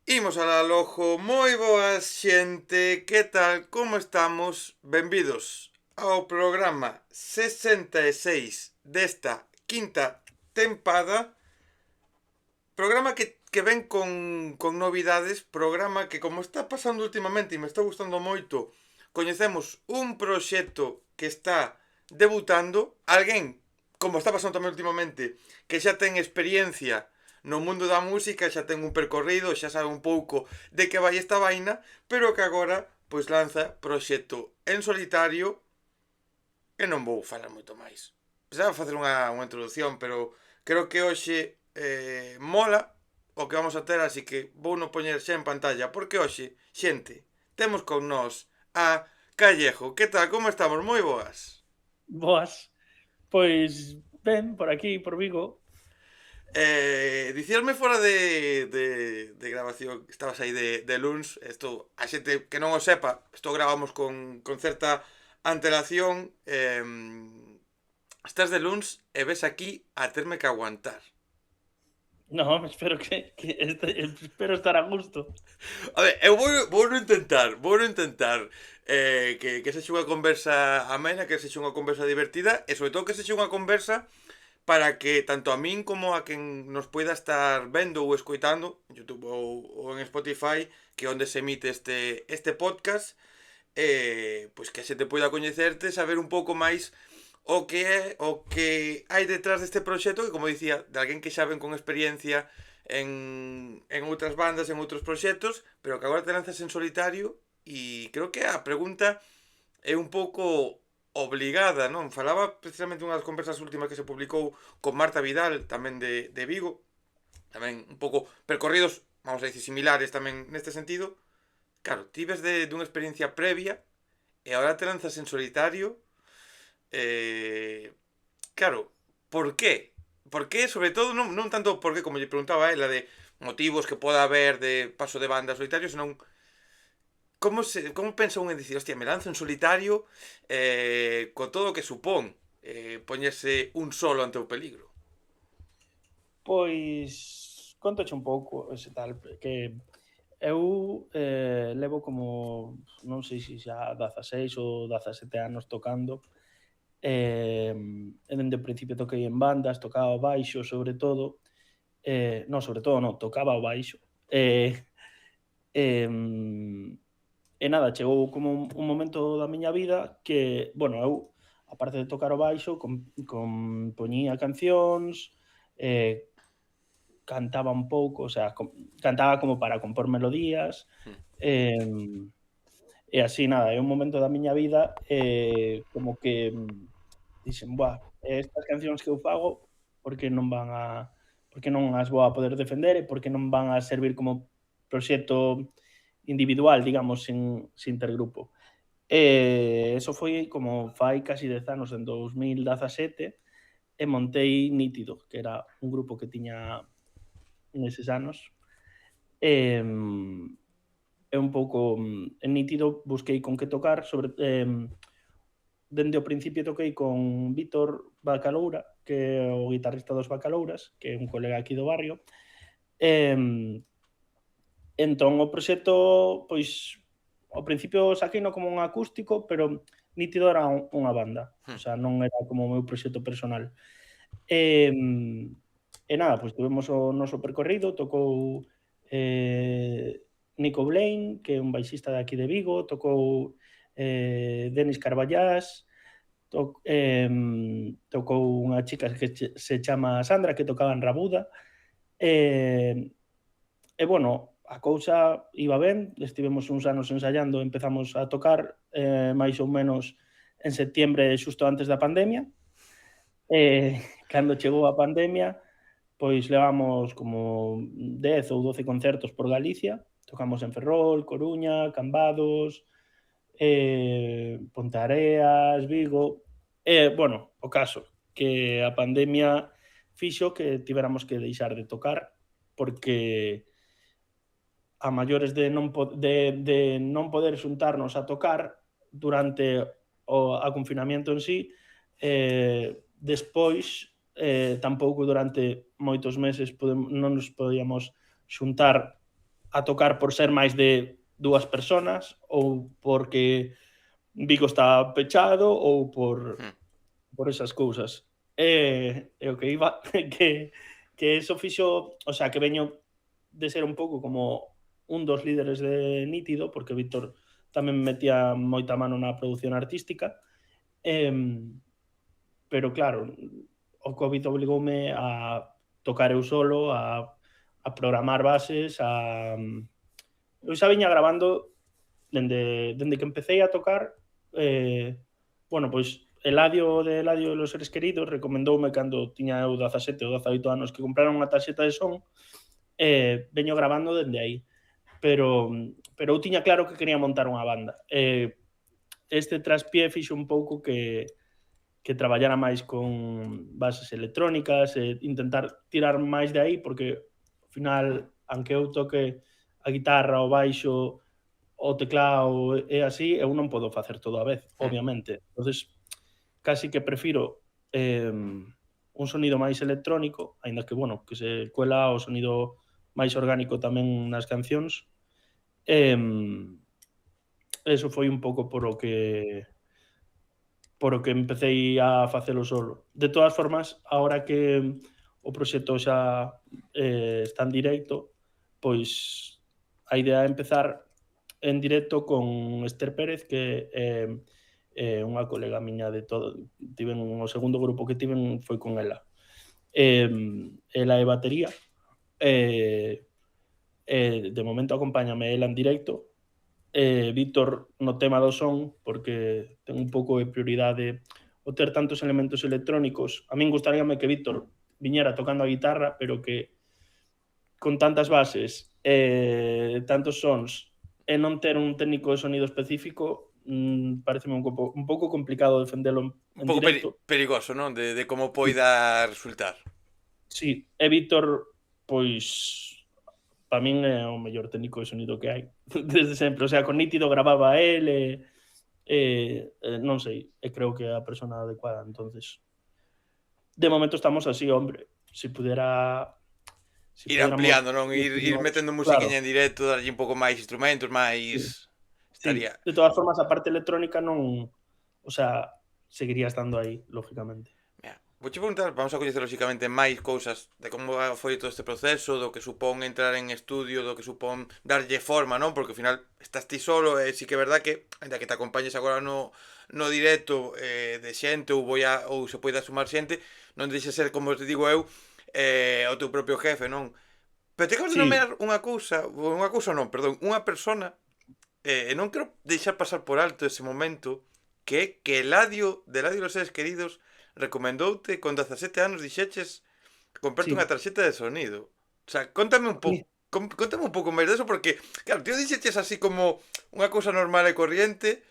Imos alá logo, moi boas xente, que tal, como estamos? Benvidos ao programa 66 desta quinta tempada. Programa que ven con novidades, programa que como está pasando últimamente e me está gustando moito, coñecemos un proxecto que está debutando, alguén, como está pasando tamén últimamente, que xa ten experiencia no mundo da música, xa ten un percorrido, xa sabe un pouco de que vai esta vaina, pero que agora pois lanza proxecto en solitario e non vou falar moito máis. Pensaba facer unha introducción, pero creo que hoxe mola o que vamos a ter, así que vou non poñer xa en pantalla, porque hoxe, xente, temos con nós a Callejo. Que tal, como estamos? Moi boas. Boas. Pois ben, por aquí, por Vigo. Dicíasme fora de grabación, estabas aí de luns, isto, a xente que non o sepa, isto gravamos con certa antelación, estás de luns e ves aquí a terme que aguantar. No, espero espero estar a gusto. A ver, eu vou no intentar que sexa unha conversa amena, que sexa unha conversa divertida e sobre todo que sexa unha conversa para que tanto a min como a quen nos poida estar vendo ou escoitando en YouTube ou en Spotify, que é onde se emite este podcast, pois que se te poida coñecerte, saber un pouco máis o que é o que hai detrás deste proxecto que, como dicía, de alguén que xa ven con experiencia en outras bandas, en outros proxectos, pero que agora te lanzas en solitario e creo que a pregunta é un pouco obligada, non? Falaba precisamente unha das conversas últimas que se publicou con Marta Vidal, tamén de Vigo, tamén un pouco percorridos, vamos a dicir, similares tamén neste sentido. Claro, ti ves dunha experiencia previa e agora te lanzas en solitario. Claro, por qué? Por qué, sobre todo, non tanto por qué, como lle preguntaba a ela, de motivos que poda haber de paso de banda solitario, senón como pensa un en dicir, hostia, me lanzo en solitario co todo o que supón poñerse un solo ante o peligro. Pois contache un pouco ese tal, que eu levo como, non sei se xa 16 ou 17 anos tocando, e dende o principio toquei en bandas, tocaba o baixo sobre todo, non, sobre todo non, tocaba o baixo, em, e nada, chegou como un momento da miña vida que, bueno, eu, aparte de tocar o baixo, poñía cancións, eh, cantaba un pouco, o sea, cantaba como para compor melodías, Hmm. e así, nada, é un momento da miña vida, como que dixen: "Buah, estas cancións que eu fago, por que non van a por que non as vou a poder defender e por que non van a servir como proxecto individual, digamos, sin ter grupo?" Eso foi como fai casi 10 anos, en 2017, e montei Nítido, que era un grupo que tiña neses anos. Em, e un pouco, en Nítido busquei con que tocar, dende o principio toquei con Víctor Bacaloura, que é o guitarrista dos Bacalouras, que é un colega aquí do barrio. Em, entón o proxecto, pois, ao principio saqueino como un acústico, pero Nítido era unha banda, o Hmm. sea, non era como o meu proxecto personal. E, e nada, pois tivemos o noso percorrido, tocou Nico Blaine, que é un baixista de aquí de Vigo, tocou Denis Carballás, tocou unha chica que se chama Sandra, que tocaba en Rabuda. E, e bueno, a cousa iba ben, estivemos uns anos ensaiando, empezamos a tocar máis ou menos en setembro, xusto antes da pandemia. Cando chegou a pandemia, pois levamos como 10 ou 12 concertos por Galicia, tocamos en Ferrol, Coruña, Cambados, Ponteareas, Vigo. Bueno, o caso, que a pandemia fixo que tivéramos que deixar de tocar, porque a maiores de non poder xuntarnos a tocar durante a confinamiento en sí, despois, tampouco durante moitos meses non nos podíamos xuntar a tocar por ser máis de 2 personas ou porque Vigo está pechado ou por esas cousas. E o que iba que eso fixo, o sea, que veño de ser un pouco como un dos líderes de Nítido, porque Víctor tamén metía moita mano na produción artística, pero claro, o Covid obligoume a tocar eu solo, a programar bases, eu xa viña grabando dende que empecé a tocar, bueno, pois Eladio de los Seres Queridos recomendoume cando tiña eu 17 ou 18 anos que compraron unha tarxeta de son, veño grabando dende aí. Pero eu tiña claro que quería montar unha banda. Este traspié fixo un pouco que traballara máis con bases electrónicas e intentar tirar máis de aí, porque ao final, aunque eu toque a guitarra, o baixo, o teclado e así, eu non podo facer todo a vez, obviamente. Entonces, casi que prefiro un sonido máis electrónico, aínda que, bueno, que se cuela o sonido máis orgánico tamén nas cancións. Eso foi un pouco por o que empecéi a facelo solo. De todas formas, agora que o proxecto xa está en directo, pois a idea é empezar en directo con Esther Pérez, que é unha colega miña de todo. Tiven o segundo grupo que tiven foi con ela. Ela é batería, de momento acompáñame ela en directo, Víctor no tema do son, porque ten un pouco de prioridade o ter tantos elementos electrónicos. A min gustaríame que Víctor viñera tocando a guitarra, pero que con tantas bases, tantos sons, e non ter un técnico de sonido específico, pareceme un pouco complicado defendelo Un en pouco directo. perigoso, non? De como poida resultar. Sí, e Víctor, pois, para min é o mellor técnico de sonido que hai desde sempre, o sea, con Nítido grababa el non sei, e creo que é a persona adecuada, entonces de momento estamos así, hombre, se Ir puderamos ampliando, non? Ir metendo claro, musiquiña en directo, darlle un pouco máis instrumentos, sí, máis... sí, Estaría... de todas formas a parte electrónica non, o sea, seguiría estando aí, lógicamente. Mira, vouche preguntar, vamos a coñecer lógicamente máis cousas de como foi todo este proceso, do que supón entrar en estudio, do que supón darlle forma, non? Porque ao final estás ti solo e sí que é verdad que, ainda que te acompañes agora no directo de xente ou se poida sumar xente, non deixa ser, como te digo eu, o teu propio jefe, non? Pero te acabas de Sí, nomear unha cousa non, perdón, unha persona, e non quero deixar pasar por alto ese momento, que é que Eladio los Seres Queridos recomendoute con 17 anos dixeches comprarte unha sí, tarxeta de sonido. O sea, contame un pouco, sí, contame un pouco máis deso porque, claro, tío dixeches así como unha cousa normal e corriente.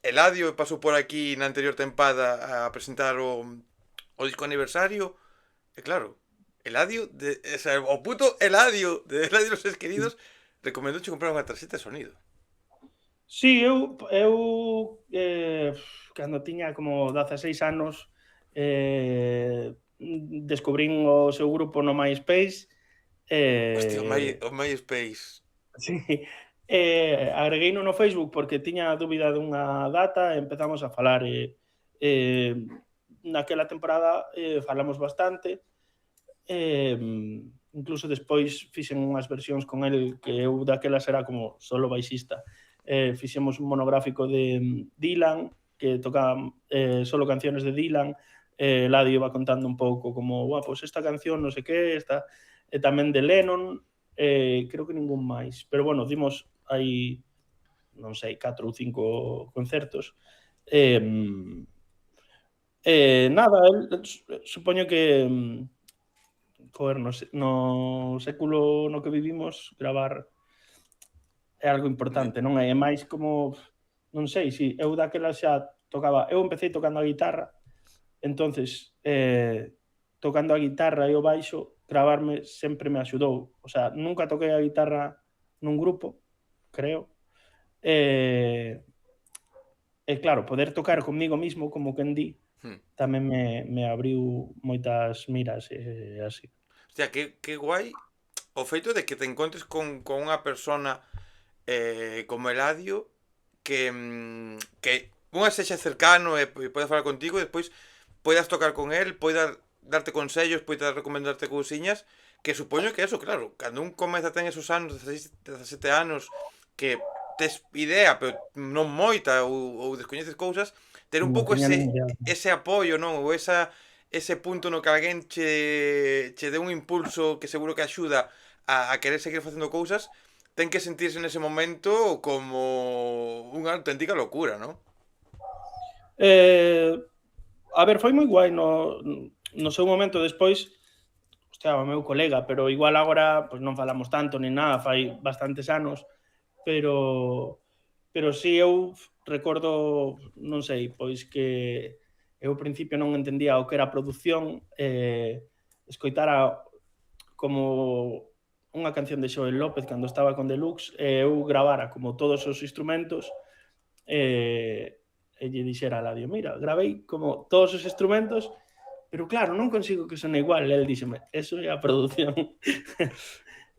Eladio pasou por aquí na anterior tempada a presentar o disco aniversario. E claro, o sea, o puto Eladio de Eladio los Seres sí. Queridos recomendouche comprar unha tarxeta de sonido. Sí, eu cando tiña como 16 anos, descubrín o seu grupo no MySpace, Hostia, eh, o MySpace. sí, agregueino no Facebook porque tiña dúbida dunha data e empezamos a falar eh, naquela temporada falamos bastante, incluso despois fixen unhas versións con el que eu daquelas era como solo baixista. Fixemos un monográfico de Dylan, que tocaba solo canciones de Dylan, Eladio iba contando un pouco como, pues esta canción non sei que, esta, e tamén de Lennon, creo que ningún máis, pero bueno, dimos aí, non sei, 4 ou 5 concertos. Eh, nada, supoño que joder, no século no que vivimos, gravar é algo importante, non é? É máis como, non sei, si eu daquela xa tocaba, eu empecé tocando a guitarra, entonces, tocando a guitarra e o baixo, gravarme sempre me axudou. O sea, nunca toquei a guitarra nun grupo, creo, e, claro, poder tocar comigo mismo, como quen di, Hmm. tamén me abriu moitas miras e así. Hostia, que guai. o feito de que te encontres con unha persona como Eladio que unha sexa cercano e poida falar contigo e despois poidas tocar con el, poida darte consellos, poida recomendarte cousiñas, que supoño que eso, claro, cando un comeza ten esos anos, 16, 17 anos, que tes idea, pero non moita, ou descoñeces cousas, ter un Non pouco tiña nin idea. ese apoio, non? Ou ese punto no que alguén che dé un impulso que seguro que axuda a querer seguir facendo cousas, ten que sentirse nese momento como unha auténtica locura, non? Eh, a ver, foi moi guai no seu momento. Despois, hostia, o meu colega, pero igual agora pois non falamos tanto nin nada, fai bastantes anos, pero si eu recordo, non sei, pois que eu ao principio non entendía o que era produción, escoitara como unha canción de Xoel López cando estaba con Deluxe, e eu gravara como todos os instrumentos, e lle dixera a Ladio, mira, gravei como todos os instrumentos, pero claro, non consigo que sone igual. E el díxeme, eso é a produción.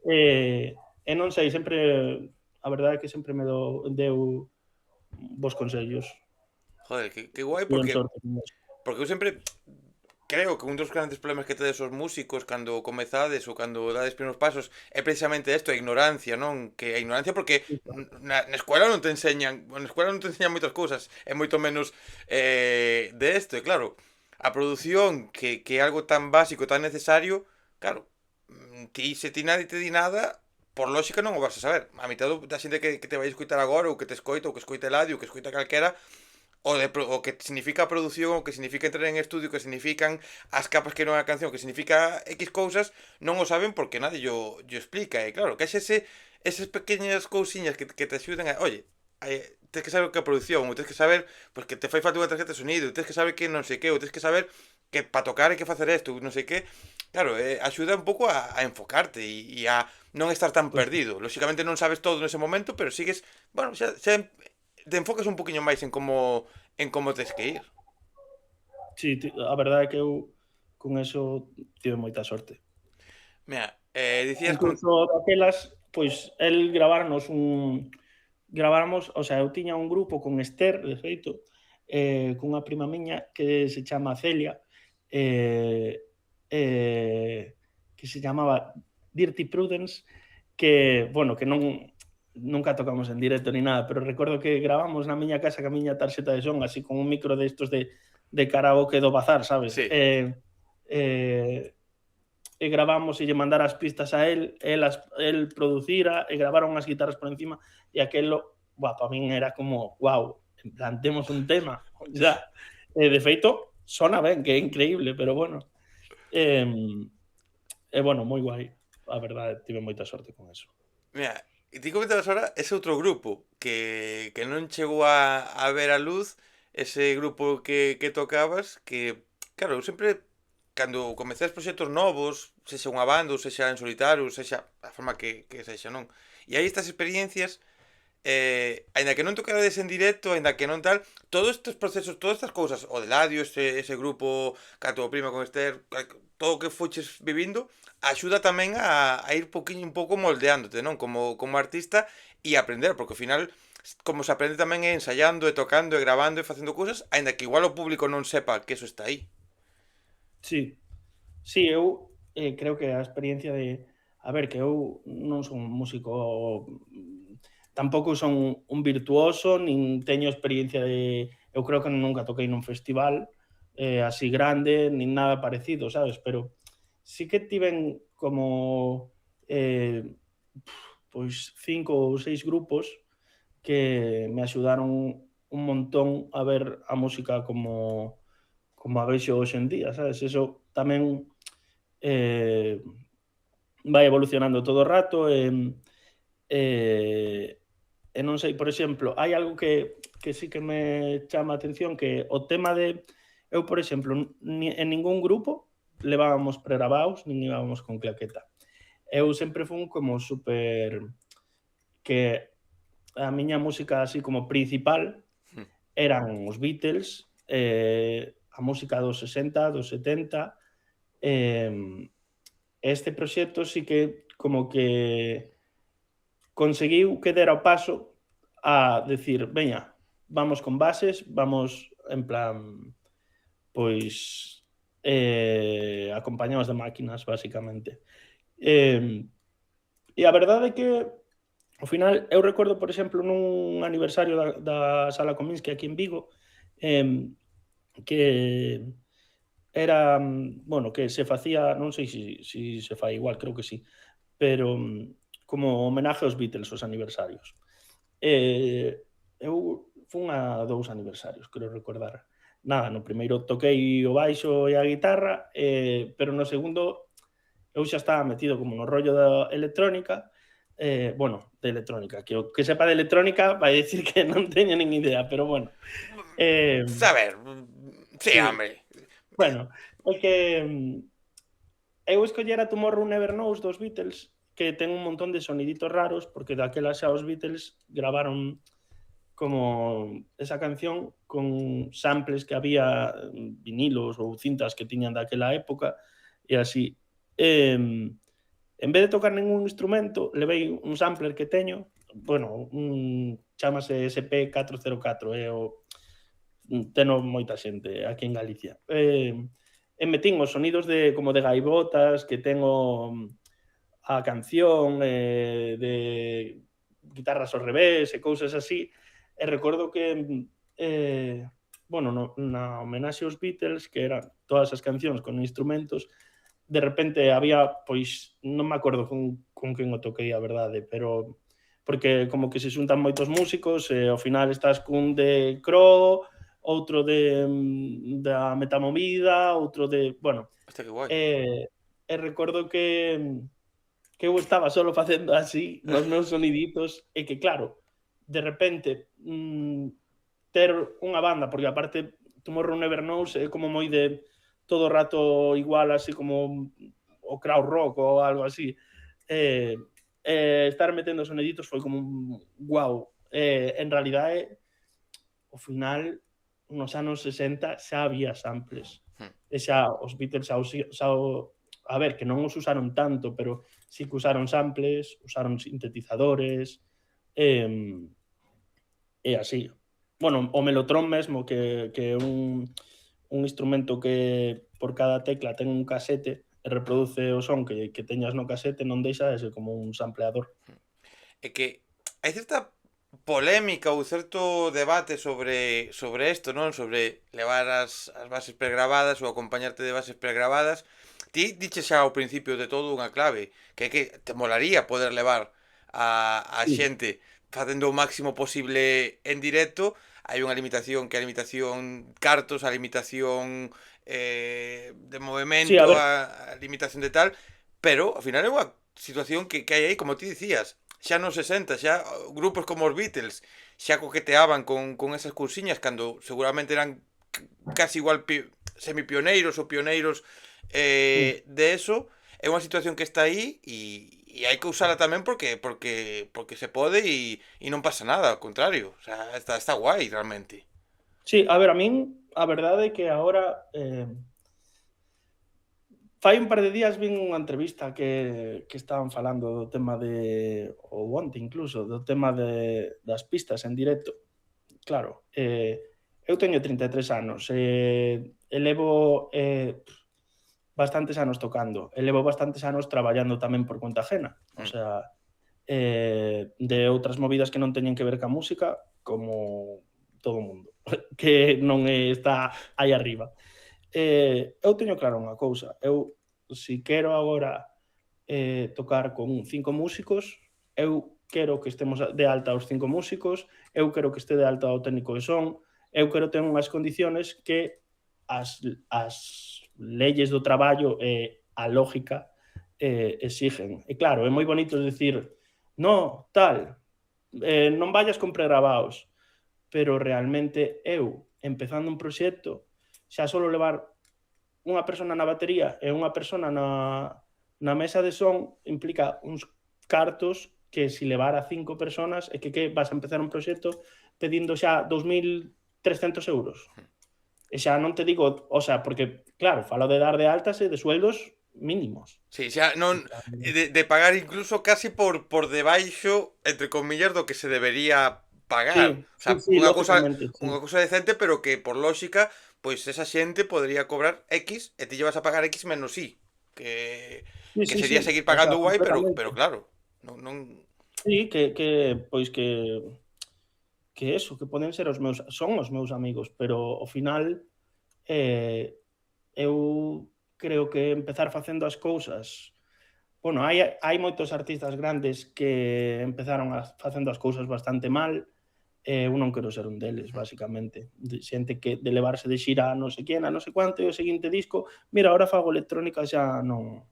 E non sei, sempre, a verdade é que sempre me deu bons consellos. Joder, que guai Tiven sorte con eso. porque eu sempre creo que un dos grandes problemas que tedes os músicos cando comezades ou cando dades primeiros pasos é precisamente isto, a ignorancia, non? Que a ignorancia porque na escuela non te enseñan, na escuela non te enseñan moitas cousas, e moito menos de isto, e claro, a produción que é algo tan básico, tan necesario, claro, se ti nadie te di nada, por lógica non o vas a saber. A mitad da xente que te vai escoitar agora, ou que te escoita, ou que escoita Eladio, ou que escoita calquera, o que significa a produción, o que significa entrar en estudio, o que significan as capas que non é a canción, o que significa X cousas, non o saben porque nadie yo explica. E claro, que é esas pequeñas cousiñas que te axuden a, oye, tens que saber o que é a produción, ou tens que saber pues, que te fai falta unha tarjeta de sonido, ou tens que saber que non sei que, ou tens que saber que para tocar hai que facer isto, non sei que. Claro, axuda un pouco a enfocarte e a non estar tan Pois perdido. Lóxicamente non sabes todo nese momento, pero sigues, bueno, xa te enfocas un poquinho máis en como tes que ir. sí, a verdade é que eu con eso tive moita sorte. Mira, dicías con... Incluso daquelas, pois el graváramos, o sea, eu tiña un grupo con Esther, de feito, cunha prima miña que se chama Celia, eh, que se chamaba Dirty Prudence, que, bueno, que nunca tocamos en directo ni nada, pero recordo que gravamos na miña casa ca miña tarxeta de son, así con un micro destos de karaoke do bazar, sabes? Sí. E gravamos e lle mandara as pistas a el producira e gravaron as guitarras por encima, e aquelo, para min era como, wow, en plan, temos un tema, xa. De feito, sona ben, que é increíble, pero bueno. Bueno, moi guai. A verdade, tive moita sorte con eso. Mira, e ti comentabas ahora ese outro grupo que non chegou a ver a luz, ese grupo que tocabas, que, claro, eu sempre, cando comecei proxectos novos, sexa unha banda, ou sexa en solitario, ou sexa a forma que sexa, non? E hai estas experiencias, aínda que non tocarades en directo, aínda que non tal, todos estes procesos, todas estas cousas, o de Ladio, ese grupo, Cato Prima con Esther, todo o que fuches vivindo, axuda tamén a ir un pouco moldeándote, non? Como artista e aprender, porque ao final como se aprende tamén é ensayando, e tocando, e grabando, e facendo cousas, aínda que igual o público non sepa que eso está aí. Sí, sí, eu creo que a experiencia de... A ver, que eu non son un músico, tampouco son un virtuoso, nin teño experiencia de... Eu creo que nunca toquei nun festival así grande, nin nada parecido, sabes? Pero sí que tiven como pois 5 ou 6 grupos que me axudaron un montón a ver a música como a vexo hoxe en día, sabes? Eso tamén vai evolucionando todo o rato e non sei, por exemplo, hai algo que sí que me chama a atención, que o tema de... Eu, por exemplo, en ningún grupo levábamos pregrabados, nin íbamos con claqueta. Eu sempre fun como super... que a miña música así como principal eran os Beatles, a música dos 60, dos 70. Este proxecto sí que como que conseguiu que dera o paso a decir, veña, vamos con bases, vamos en plan, pois, acompañados de máquinas, basicamente. E a verdade é que, ao final, eu recordo, por exemplo, nun aniversario da Sala Cominsky aquí en Vigo, eh, que era, bueno, que se facía, non sei se se fai igual, creo que sí, pero como homenaje aos Beatles, os aniversarios. Eu fun a 2 aniversarios, creo recordar. Nada, no primeiro toquei o baixo e a guitarra, pero no segundo eu xa estaba metido como no rollo da electrónica, bueno, de electrónica, que o que sepa de electrónica vai dicir que non teño nin idea, pero bueno. Eh, A ver, sí, sí, hombre. bueno, é que eu escollera Tomorrow Never Knows dos Beatles, que ten un montón de soniditos raros, porque daquela xa os Beatles gravaron como esa canción con samples que había, vinilos ou cintas que tiñan daquela época, e así. En vez de tocar ningún instrumento, levei un sampler que teño, bueno, chamase SP404, é o teno moita xente aquí en Galicia. E metín os sonidos de como de gaivotas que tengo a canción, de guitarras ao revés e cousas así. E recordo que, bueno, na homenaxe aos Beatles, que eran todas as cancións con instrumentos, de repente había, pois, non me acordo con quen o toquei, a verdade, pero porque como que se xuntan moitos músicos e ao final estás cun de Cro, outro de da Metamovida, outro de, bueno, Hostia, qué guay. e recordo que eu estaba solo facendo así nos meus soniditos e que claro, de repente ter unha banda, porque aparte Tomorrow Never Knows é como moi de todo o rato igual, así como o crowd rock ou algo así. Estar metendo soniditos foi como un wow. En realidade, ao final, nos anos 60 xa había samples. E xa os Beatles a ver, que non os usaron tanto, pero sí que usaron samples, usaron sintetizadores, e así. Bueno, o Mellotron mesmo, que é un instrumento que por cada tecla ten un casete e reproduce o son que teñas no casete, non deixa de ser como un sampleador. É que hai certa polémica ou certo debate sobre isto, non? Sobre levar as bases pregravadas ou acompañarte de bases pregravadas. Ti diches xa ao principio de todo unha clave, que é que te molaría poder levar a Sí, xente facendo o máximo posible en directo. Hai unha limitación que é a limitación cartos, a limitación de sí, a movimento, ver, a limitación de tal, pero ao final é unha situación que hai aí, como ti dicías, xa nos 60, xa grupos como os Beatles xa coqueteaban con esas cousiñas cando seguramente eran casi igual semipioneiros ou pioneiros de eso. É unha situación que está aí e hai que usala tamén porque se pode e non pasa nada, ao contrario, o sea, está guai realmente. sí, a ver, a min a verdade é que agora fai un par de días vin unha entrevista que estaban falando do tema de, ou onte incluso, do tema das pistas en directo. Claro, eu teño 33 anos, e levo bastantes anos tocando, e levo bastantes anos traballando tamén por conta ajena. O Mm. sea, de outras movidas que non teñen que ver ca música, como todo o mundo, que non está aí arriba. Eu teño claro unha cousa, eu si quero agora tocar con 5 músicos, eu quero que estemos de alta os 5 músicos, eu quero que este de alta o técnico de son, eu quero ter unhas condiciones que as leyes do traballo e a lógica exigen. E claro, é moi bonito decir, no, tal, non vayas con pregravados, pero realmente eu, empezando un proxecto, xa solo levar unha persona na batería e unha persona na mesa de son implica uns cartos que si levara 5 personas e que vas a empezar un proxecto pedindo xa 2.300 euros. E xa non te digo, o sea, porque claro, falo de dar de altas e de sueldos mínimos. Sí, xa En non plan, de pagar incluso casi por debaixo, entre comillas, do que se debería pagar. sí, O sí, sea, sí, lógicamente, sí. unha cousa decente, pero que por lóxica, pois esa xente podría cobrar X e ti lle vas a pagar X menos Y. Sí, Que sí, sería sí, seguir o sea, pagando guai, pero completamente. claro, non Sí, pois que eso, que poden ser os meus son os meus amigos, pero ao final, eh, eu creo que empezar facendo as cousas bueno, hai moitos artistas grandes que empezaron facendo as cousas bastante mal, eu non quero ser un deles, basicamente. De xente que de levarse de xira a non sei quen, a non sei cuánto, e o seguinte disco, mira, ahora fago electrónica, xa non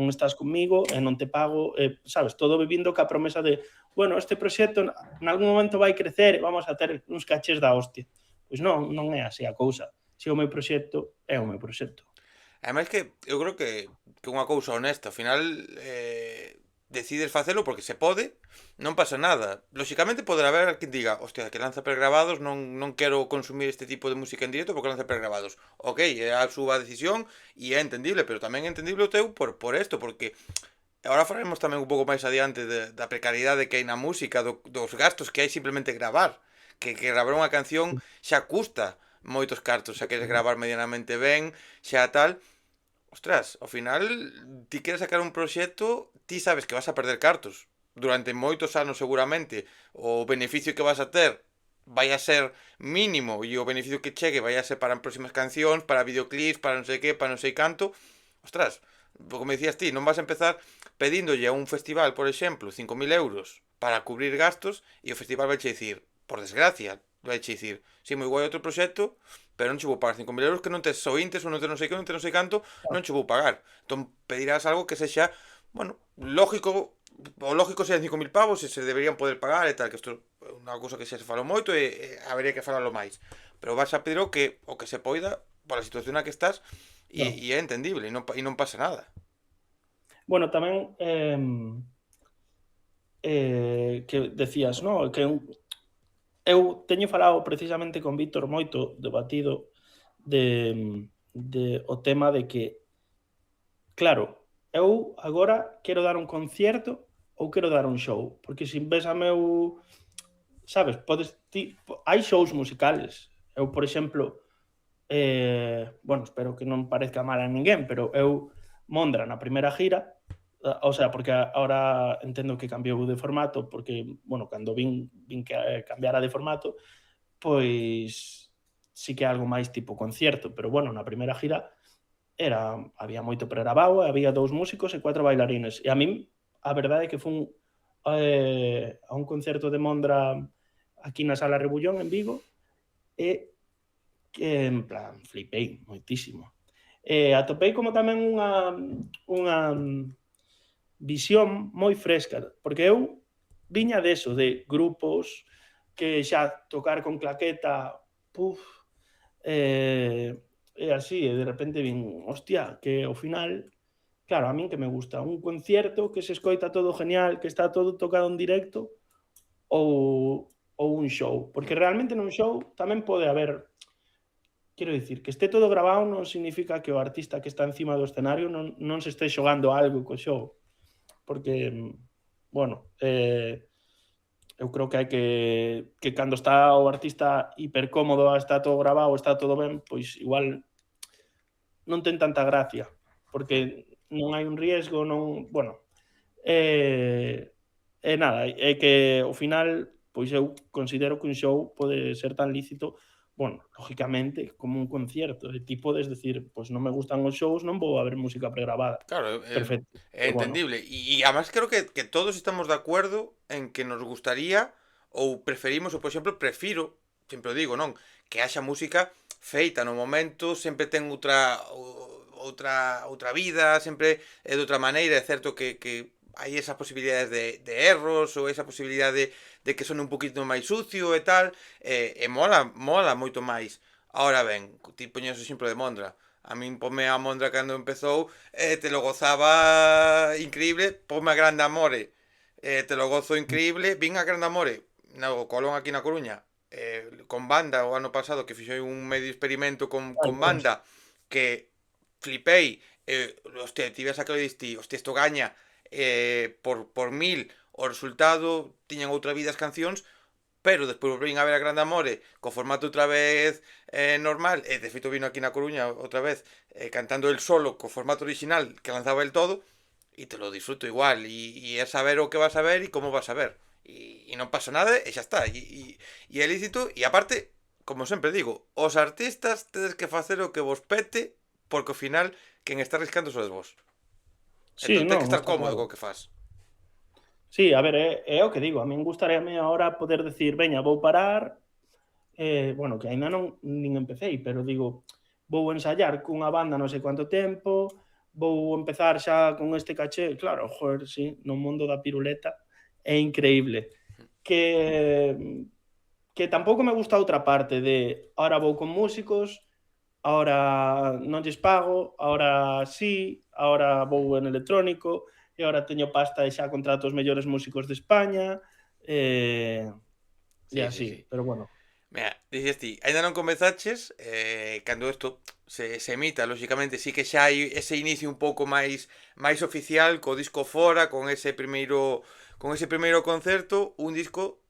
estás comigo e non te pago, sabes, todo vivindo ca promesa de, bueno, este proxecto nalgún momento vai crecer e vamos a ter uns cachés da hostia. Pois non é así a cousa. Se é o meu proxecto, é o meu proxecto. Ademais que eu creo que unha cousa honesta, ao final decides facelo porque se pode, non pasa nada. Lóxicamente poderá haber quen diga, hostia, que lanza pregravados, non quero consumir este tipo de música en directo porque lanza pregravados. Ok, é a súa decisión e é entendible, pero tamén é entendible o teu por isto, porque agora falaremos tamén un pouco máis adiante da precariedade que hai na música, dos gastos que hai simplemente gravar. Que gravar unha canción xa custa moitos cartos, xa queres gravar medianamente ben, xa tal. Ostras, ao final, ti queres sacar un proxecto, ti sabes que vas a perder cartos durante moitos anos seguramente. O beneficio que vas a ter vai a ser mínimo e o beneficio que chegue vai a ser para as próximas cancións, para videoclips, para non sei que, para non sei canto. Ostras, como decías ti, non vas a empezar pedíndolle a un festival, por exemplo, 5.000 euros para cubrir gastos e o festival vai che dicir, por desgracia, vai che dicir, si, moi guai outro proxecto, pero non che vou pagar 5.000 euros que non tes ointes ou non tes non sei que, non tes non sei canto, non che vou pagar. Entón pedirás algo que sexa, bueno, lógico, o lógico sean 5.000 pavos e se deberían poder pagar e tal, que isto é unha cousa que xa se falou moito e habería que falalo máis. Pero vas a pedir o que se poida pola situación na que estás Claro. e é entendible e non pasa nada. Bueno, tamén, que decías, no, que eu teño falado precisamente con Víctor moito, debatido, de o tema de que, claro, eu agora quero dar un concierto ou quero dar un show, porque se ves a meu sabes, hai shows musicales. Eu, por exemplo, bueno, espero que non parezca mal a ninguén, pero eu, Mondra, na primeira gira, o sea, porque ahora entendo que cambiou de formato, porque, bueno, cando vin que cambiara de formato, pois sí que é algo máis tipo concierto, pero bueno, na primeira gira había moito pregrabado, había 2 músicos e 4 bailarines. E a min, a verdade é que fun a un concerto de Mondra aquí na Sala Rebullón, en Vigo, e que, en plan, flipei moitísimo. Atopei como tamén unha visión moi fresca, porque eu viña deso, de grupos que xa tocar con claqueta, puf, e así, e de repente vin, hostia, que ao final, claro, a min que me gusta un concierto que se escoita todo genial, que está todo tocado en directo, ou un show, porque realmente nun show tamén pode haber, quero dicir, que este todo grabado non significa que o artista que está encima do escenario non se este xogando algo co show, porque, bueno, eu creo que hai que cando está o artista hipercómodo, está todo grabado, está todo ben, pois igual non ten tanta gracia, porque non hai un riesgo, non, bueno, e nada, é que ao final, pois eu considero que un show pode ser tan lícito, bueno, lógicamente, como un concierto, e ti podes decir, pois non me gustan os shows, non vou a ver música pregrabada. Claro, Perfecto, é pero bueno, entendible. E además creo que todos estamos de acuerdo en que nos gustaría ou preferimos, ou por exemplo, prefiro, sempre o digo, non? Que haxa música feita no momento, sempre ten outra vida, sempre é de outra maneira, é certo que hai esas posibilidades de erros ou esa posibilidade de que sone un poquito máis sucio e tal, e mola moito máis. Ahora ben, ti poñes o exemplo de Mondra. A min ponme a Mondra cando empezou te lo gozaba increíble, ponme a Grande Amore, te lo gozo increíble, vin a Grande Amore no Colón aquí na Coruña, con banda o ano pasado que fixo un medio experimento con pois, banda que flipei hostia, ti ves aquilo e diste, hostia, isto gaña por 1000, o resultado tiñan outra vida as cancións, pero despois volvín a ver a Grande Amore co formato outra vez normal, e de feito vino aquí na Coruña outra vez cantando el solo co formato original que lanzaba el todo, e te lo disfruto igual, e é saber o que vas a ver e como vas a ver, e non pasa nada e xa está, e é lícito, e aparte, como sempre digo, os artistas tedes que facer o que vos pete, porque ao final quen está riscando sodes vos. Sí, Entón ten que non, estar está cómodo claro. co que fas. Sí, a ver, é o que digo, a min gustaríame ahora poder decir, veña, vou parar, bueno, que aínda non nin empecéi, pero digo, vou ensaiar cunha banda non sei quanto tempo, vou empezar xa con este caché, claro, joder, sí, no mundo da piruleta é increíble. Que tampouco me gusta outra parte de ahora vou con músicos, ahora non lles pago, ahora sí, ahora vou en electrónico, e ahora teño pasta e xa contrato os mellores músicos de España, e Sí, sí, así, sí. pero bueno. Mira, dices ti, aínda non comezaches, cando isto se emita, lóxicamente, sí que xa hai ese inicio un pouco máis oficial, co disco fora, con ese primeiro concerto, un disco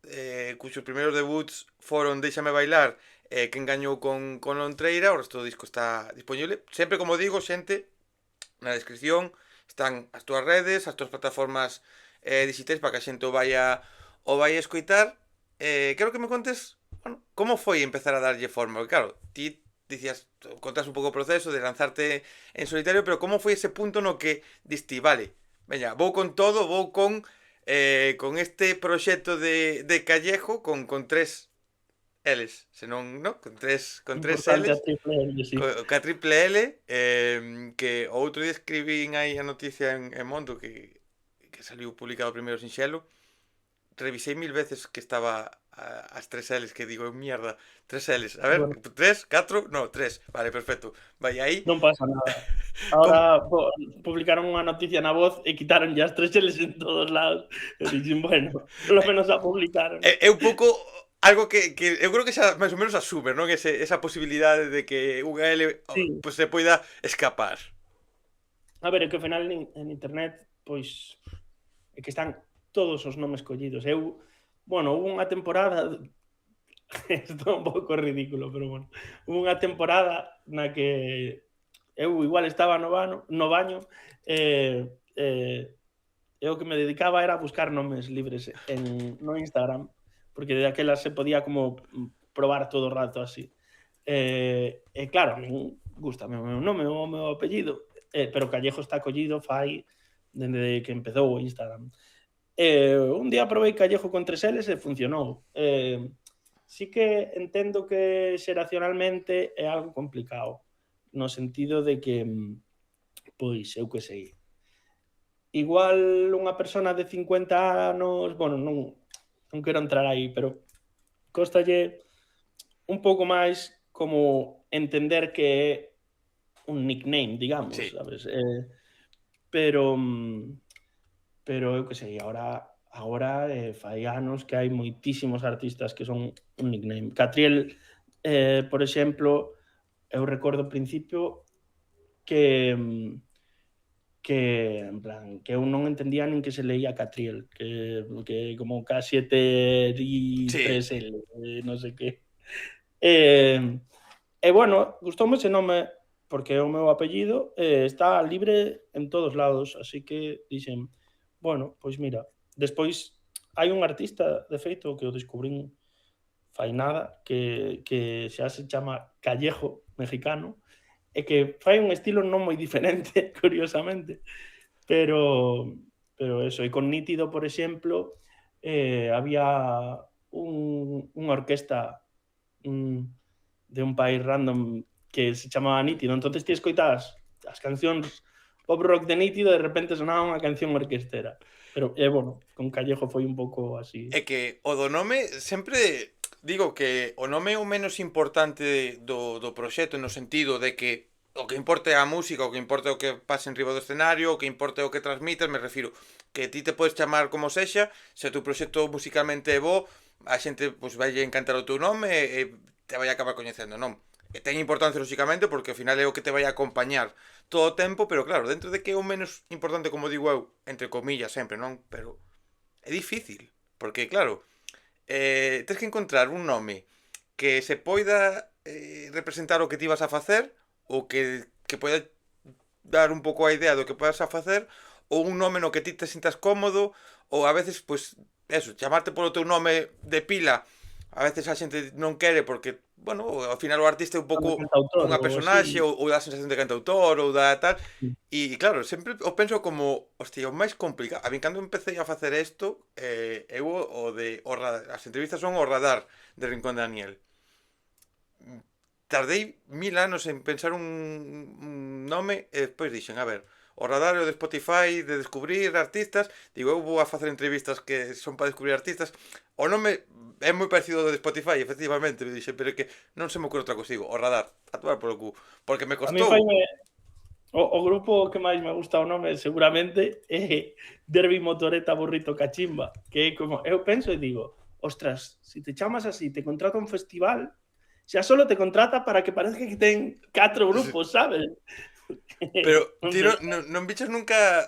cuxos primeiros debuts foron Déixame bailar, quen gañou con Lontreira, o resto do disco está disponible. Sempre, como digo, xente, na descripción están as túas redes, as túas plataformas digitais para que a xente o vai a escoitar. Quero que me contes, bueno, como foi empezar a darlle forma, porque claro, ti dicías, contas un pouco o proceso de lanzarte en solitario, pero como foi ese punto no que diste, vale, veña, vou con todo, vou con este proxecto de Callejo, con tres L's, senón, no? Con tres Importante a L's, triple L, sí. ca triple L, que o outro día escribín aí a noticia en Mondo que saliu publicado primeiro sinxelo. Revisei 1000 veces que estaba as tres L's, que digo, mierda, tres L's. A ver, Bueno, tres, catro, no, tres. Vale, perfecto. Vai aí. non pasa nada. Com- Ahora publicaron unha noticia na Voz e quitaron ya as 3 L's en todos lados. E dixen, bueno, polo menos a publicaron. é un pouco algo que eu creo que xa máis ou menos asume, non? Esa posibilidade de que unha L Sí, pues, se poida escapar. a ver, é que ao final en internet, pois, é que están todos os nomes collidos. Bueno, hubo unha temporada, isto é un pouco ridículo, pero bueno, hubo unha temporada na que eu igual estaba no baño, e o que me dedicaba era a buscar nomes libres no Instagram, porque de aquelas se podía como probar todo o rato así. E claro, a min gustame o meu nome, o meu apellido, pero Callejo está collido fai dende que empezou o Instagram. Un día probei Callejo con 3 L's e funcionou. Sí que entendo que xeracionalmente é algo complicado, no sentido de que, pois, eu que sei, igual unha persona de 50 anos, bueno, non quero entrar aí, pero cóstalle un pouco máis como entender que é un nickname, digamos, Sí. sabes? Pero pero eu que sei, agora fai anos que hai moitísimos artistas que son un nickname. Catriel, por exemplo, eu recordo ao principio que en plan, que eu non entendía nin que se leía Catriel, que como K7 y Sí. 3L, non sei que. E bueno, gustoume ese nome porque é o meu apellido, está libre en todos lados, así que dixen, bueno, pois mira, despois hai un artista, de feito, que o descubrín fai nada, que xa se chama Callejo, mexicano, e que fai un estilo non moi diferente, curiosamente, pero eso, e con Nítido, por exemplo, había unha orquesta de un país random que se chamaba Nítido, entonces ti escoitabas as cancións pop rock de Nítido e de repente sonaba unha canción orquestera. Pero, bueno, con Callejo foi un pouco así. É que o do nome sempre digo que o nome é o menos importante do proxecto, no sentido de que o que importa é a música, o que importa é o que pase en riba do escenario, o que importa é o que transmitas, me refiro que ti te podes chamar como sexa, se o teu proxecto musicalmente é bo, a xente pois vai encantar o teu nome e te vai acabar coñecendo, non? ten importancia lóxicamente porque ao final é o que te vai a acompañar todo o tempo, pero claro, dentro de que é o menos importante, como digo eu, entre comillas sempre, non? Pero é difícil, porque claro, tens que encontrar un nome que se poida representar o que ti vas a facer, ou que poida dar un pouco a idea do que podes a facer, ou un nome no que ti te sintas cómodo, ou a veces, pois, eso, chamarte polo teu nome de pila, a veces a xente non quere porque, bueno, ao final o artista é un Cando pouco cantautor unha ou así. personaxe, ou dá a sensación de cantautor, ou da tal, e claro, sempre o penso como, hostia, o máis complicado. A mí cando empecé a facer isto, eu as entrevistas son o radar de Rincón de Daniel. Tardei 1000 anos en pensar un nome e despois dixen, a ver, o radar de Spotify de descubrir artistas, digo, eu vou a facer entrevistas que son para descubrir artistas. O nome é moi parecido ao de Spotify, efectivamente, me dixen, pero é que non se me ocurre outra cosa, digo, o radar, a tomar polo cu, porque me A mí costou. faime o grupo que máis me gusta o nome seguramente é Derbi Motoreta Burrito Cachimba, que é como, eu penso e digo, ostras, se te chamas así, te contrata un festival, xa solo te contrata para que parezca que ten 4 grupos, sabes? Pero Non ti sei. non bichas nunca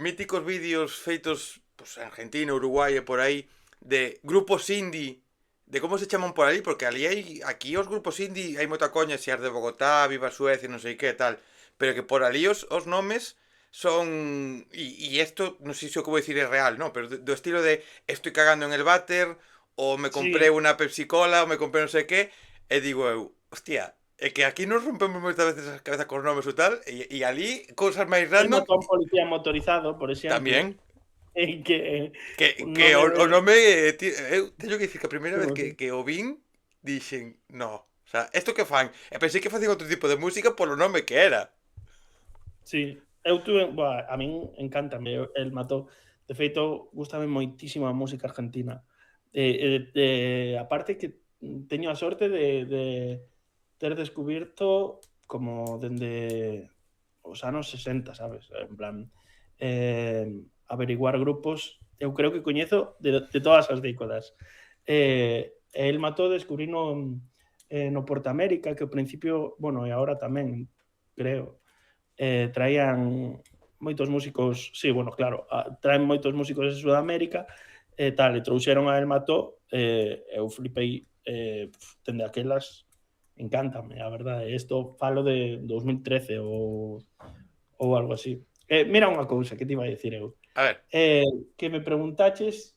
míticos vídeos feitos pues, en Argentina, Uruguai e por aí de grupos indie, de como se chaman por ali, porque aquí os grupos indie hai moita coña, se as de Bogotá, Viva Suecia, non sei que tal, pero que por ali os nomes son e isto non sei se o que vou dicir é real, no, pero do estilo de estoy cagando en el váter, ou me compré Sí, unha Pepsi Cola, ou me compré non sei que, e digo eu, hostia, é que aquí nos rompemos moitas veces as cabezas cos nomes ou tal, e ali cousas máis el random mató a un policía motorizado, por exemplo, tamén. en que un Que nome o de... nome, eu teño que dicir que a primeira vez Como que... que o vin, dixen, no, o sea, isto que fan? E pensei que facían outro tipo de música polo nome que era. Sí, eu tuve, buah, a min encántame el Mató. De feito, gústame moitísimo a música argentina. Aparte que teño a sorte de ter descubierto como dende os anos 60, sabes? En plan, averiguar grupos, eu creo que coñezo de todas as décadas. El Mató descubrino no Portamérica, que ao principio, bueno, e agora tamén, creo, traían moitos músicos, sí, bueno, claro, traen moitos músicos de Sudamérica e tal, e trouxeron a El Mató, eu flipei, dende aquelas, encántame, a verdade. Isto falo de 2013 ou algo así. Mira unha cousa que te iba a dicir eu. A ver, Que me preguntaches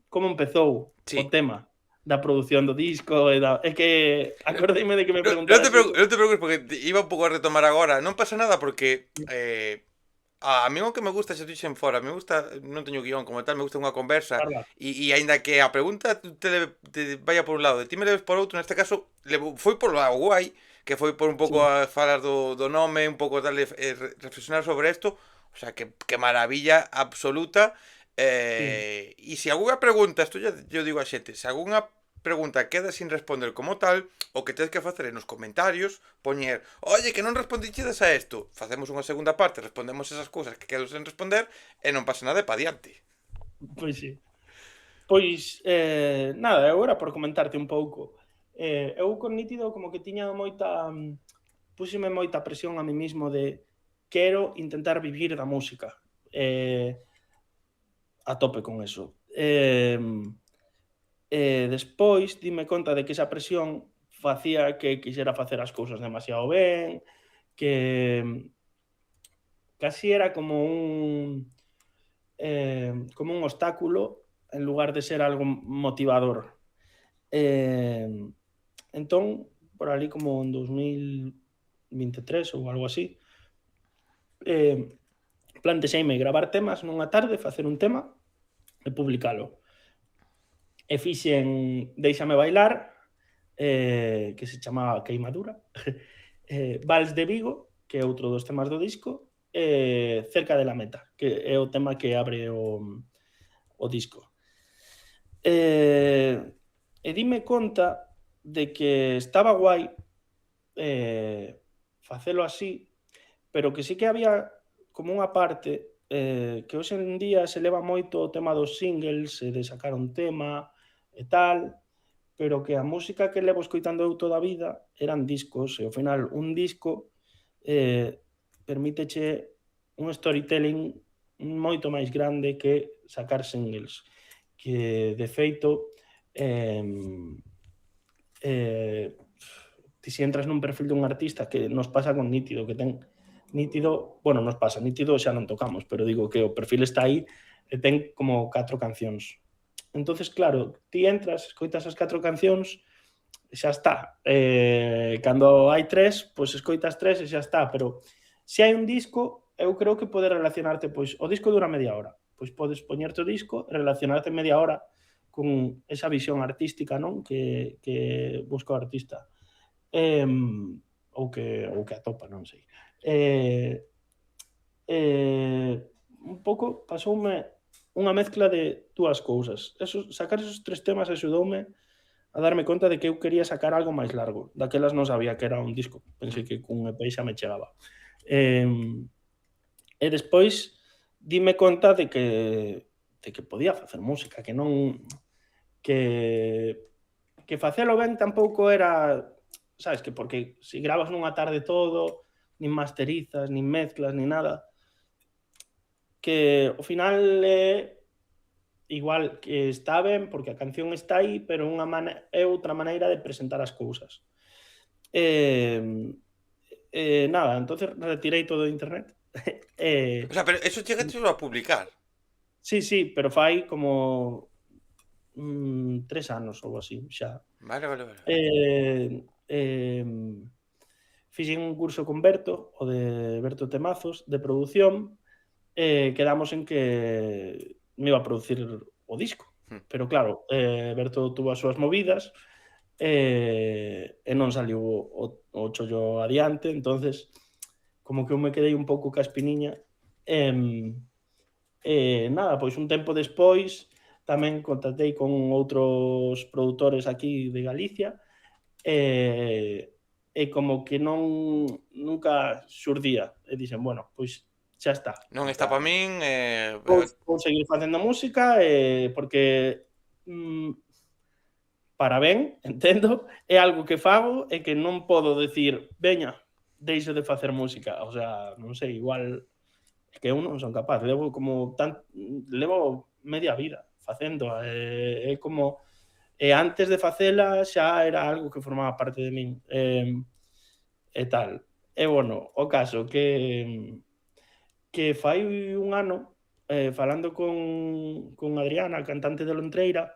como empezou o sí. tema da produción do disco e da... É que acordeime de que me Non preguntaras iso. non te preocupes porque iba un pouco a retomar agora. Non pasa nada porque a mí o que me gusta se dixen fora, me gusta, non teño guión como tal, me gusta unha conversa Parla. e aínda que a pregunta te vaya por un lado e ti me leves por outro, neste caso foi por lado guai, que foi por un pouco Sí, a falar do nome, un pouco darle reflexionar sobre isto, o sea, que maravilla absoluta. sí. E se algunha pregunta, isto ya yo digo a xente, se algunha pregunta queda sin responder como tal, o que tedes que facer é nos comentarios poñer, oye, que non respondichedes a isto, facemos unha segunda parte, respondemos esas cousas que quedo sen responder e non pasa nada e pa diante. Pois sí. Pois, nada, eu era por comentarte un pouco. Eu con Nítido como que tiña moita... Púxeme moita presión a mí mismo de quero intentar vivir da música. A tope con eso. Despois dime conta de que esa presión facía que quixera facer as cousas demasiado ben, que casi era como un obstáculo en lugar de ser algo motivador. Entón, por ali como en 2023 ou algo así, plantexeime gravar temas nunha tarde, facer un tema e publicalo. E fixen Déixame bailar, que se chamaba Queimadura, Vals de Vigo, que é outro dos temas do disco, Cerca de la meta, que é o tema que abre o disco. E dime conta de que estaba guai facelo así, pero que sí que había como unha parte que hoxe en día se leva moito o tema dos singles e de sacar un tema e tal, pero que a música que levo escoitando eu toda a vida eran discos, e ao final un disco permíteche un storytelling moito máis grande que sacar singles, que de feito ti si entras nun perfil dun artista, que nos pasa con Nítido, que ten Nítido, bueno, nos pasa, Nítido xa non tocamos, pero digo que o perfil está aí e ten como 4 cancións. Entonces, claro, ti entras, escoitas as 4 cancións e xa está. Cando hai 3, pois escoitas 3 e xa está, pero se hai un disco, eu creo que pode relacionarte, pois o disco dura media hora, pois podes poñerte o disco e relacionarte media hora con esa visión artística, non? Que busca o artista. Ou que atopa, non sei. Un pouco pasoume unha mezcla de dúas cousas. Sacar esos 3 temas axudoume a darme conta de que eu quería sacar algo máis largo. Daquelas non sabía que era un disco. Pensei que cun EP xa me chegaba. E despois dime conta de que podía facer música, que non que facelo ben tampouco era, sabes, que porque se gravas nunha tarde todo, nin masterizas, nin mezclas, nin nada, que ao final igual que está ben, porque a canción está aí, pero é outra maneira de presentar as cousas. Nada, entonces retirei todo de internet. O sea, pero eso chegaste a publicar. Sí, pero fai como 3 anos ou así, xa. Vale. Fixen un curso con Berto, o de Berto Temazos, de produción, quedamos en que me iba a producir o disco. Pero claro, Berto tuvo as súas movidas e non saliu o chollo adiante, entonces como que eu me quedei un pouco ca espiniña. Nada, pois un tempo despois tamén contactei con outros produtores aquí de Galicia e como que nunca xurdía. E dixen, bueno, pois xa está. Non está para min, Vou seguir facendo música porque para ben, entendo, é algo que fago e que non podo decir, veña, deixo de facer música. O sea, non sei, igual é que eu non son capaz. Levo media vida facendo. É como antes de facela xa era algo que formaba parte de min. E tal. E bueno, o caso que fai un ano, falando con Adriana, cantante de Lontreira,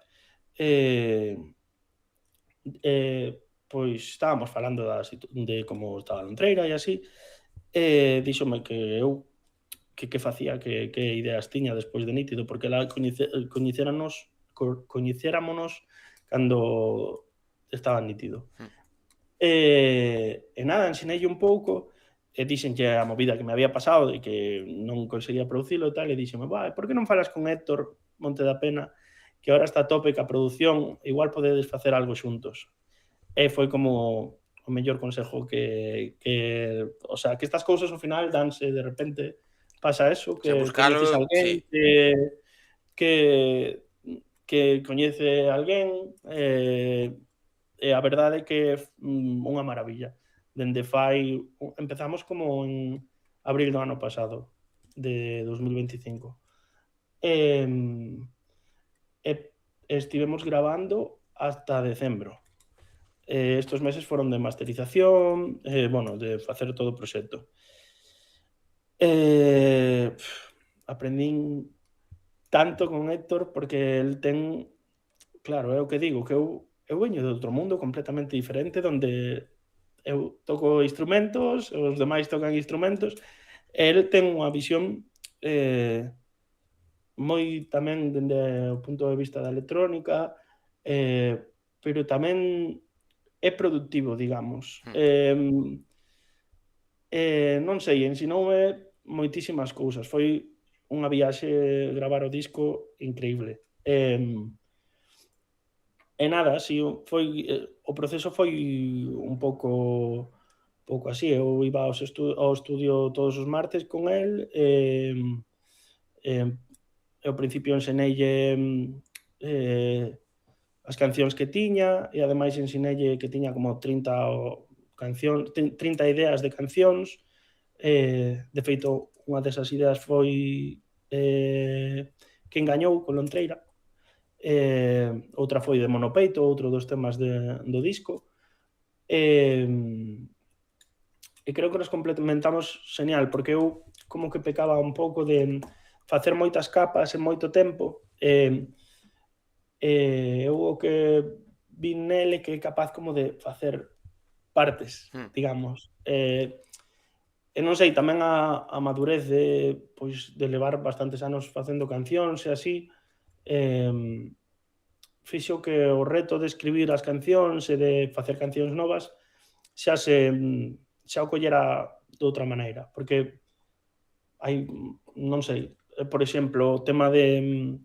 pois estábamos falando de como estaba Lontreira e así, díxome que eu que facía, que ideas tiña despois de Nítido, porque ela coñecéramonos cando estaba Nítido. E nada, ensinelle un pouco e dixenlle a movida que me había pasado de que non conseguía producilo e tal, e dixeme, por que non falas con Héctor Monte da Pena, que agora está a tope ca produción, igual podedes facer algo xuntos. E foi como o mellor consejo que o sea, que estas cousas ao final danse de repente. Pasa eso, que coñeces a alguén, sí, que coñece a alguén, e a verdade é que é unha maravilla. Dende empezamos como en abril do ano pasado, de 2025. Estivemos grabando hasta decembro. Estos meses foron de masterización, bueno, de facer todo o proxecto. Aprendín tanto con Héctor porque el ten, claro, é o que digo, que eu veño de outro mundo completamente diferente, onde eu toco instrumentos, os demais tocan instrumentos, e el ten unha visión moi tamén dende o punto de vista da electrónica, pero tamén é productivo, digamos. Non sei, ensinoume moitísimas cousas. Foi unha viaxe gravar o disco increíble. Nada, así foi o proceso foi un pouco así. Eu iba ao estudio todos os martes con el ao principio enseneille as cancións que tiña e ademais ensinelle que tiña como 30 ideas de cancións. De feito, unha desas ideas foi Quen gañou con Lontreira. Outra foi de Monopeito, outro dos temas do disco. E creo que nos complementamos señal, porque eu como que pecaba un pouco de facer moitas capas en moito tempo. Eu o que vin nele que é capaz como de facer partes, digamos. E non sei, tamén a madurez pois, de levar bastantes anos facendo cancións e así, fixo que o reto de escribir as cancións e de facer cancións novas xa o collera de outra maneira, porque hai, non sei, por exemplo, o tema de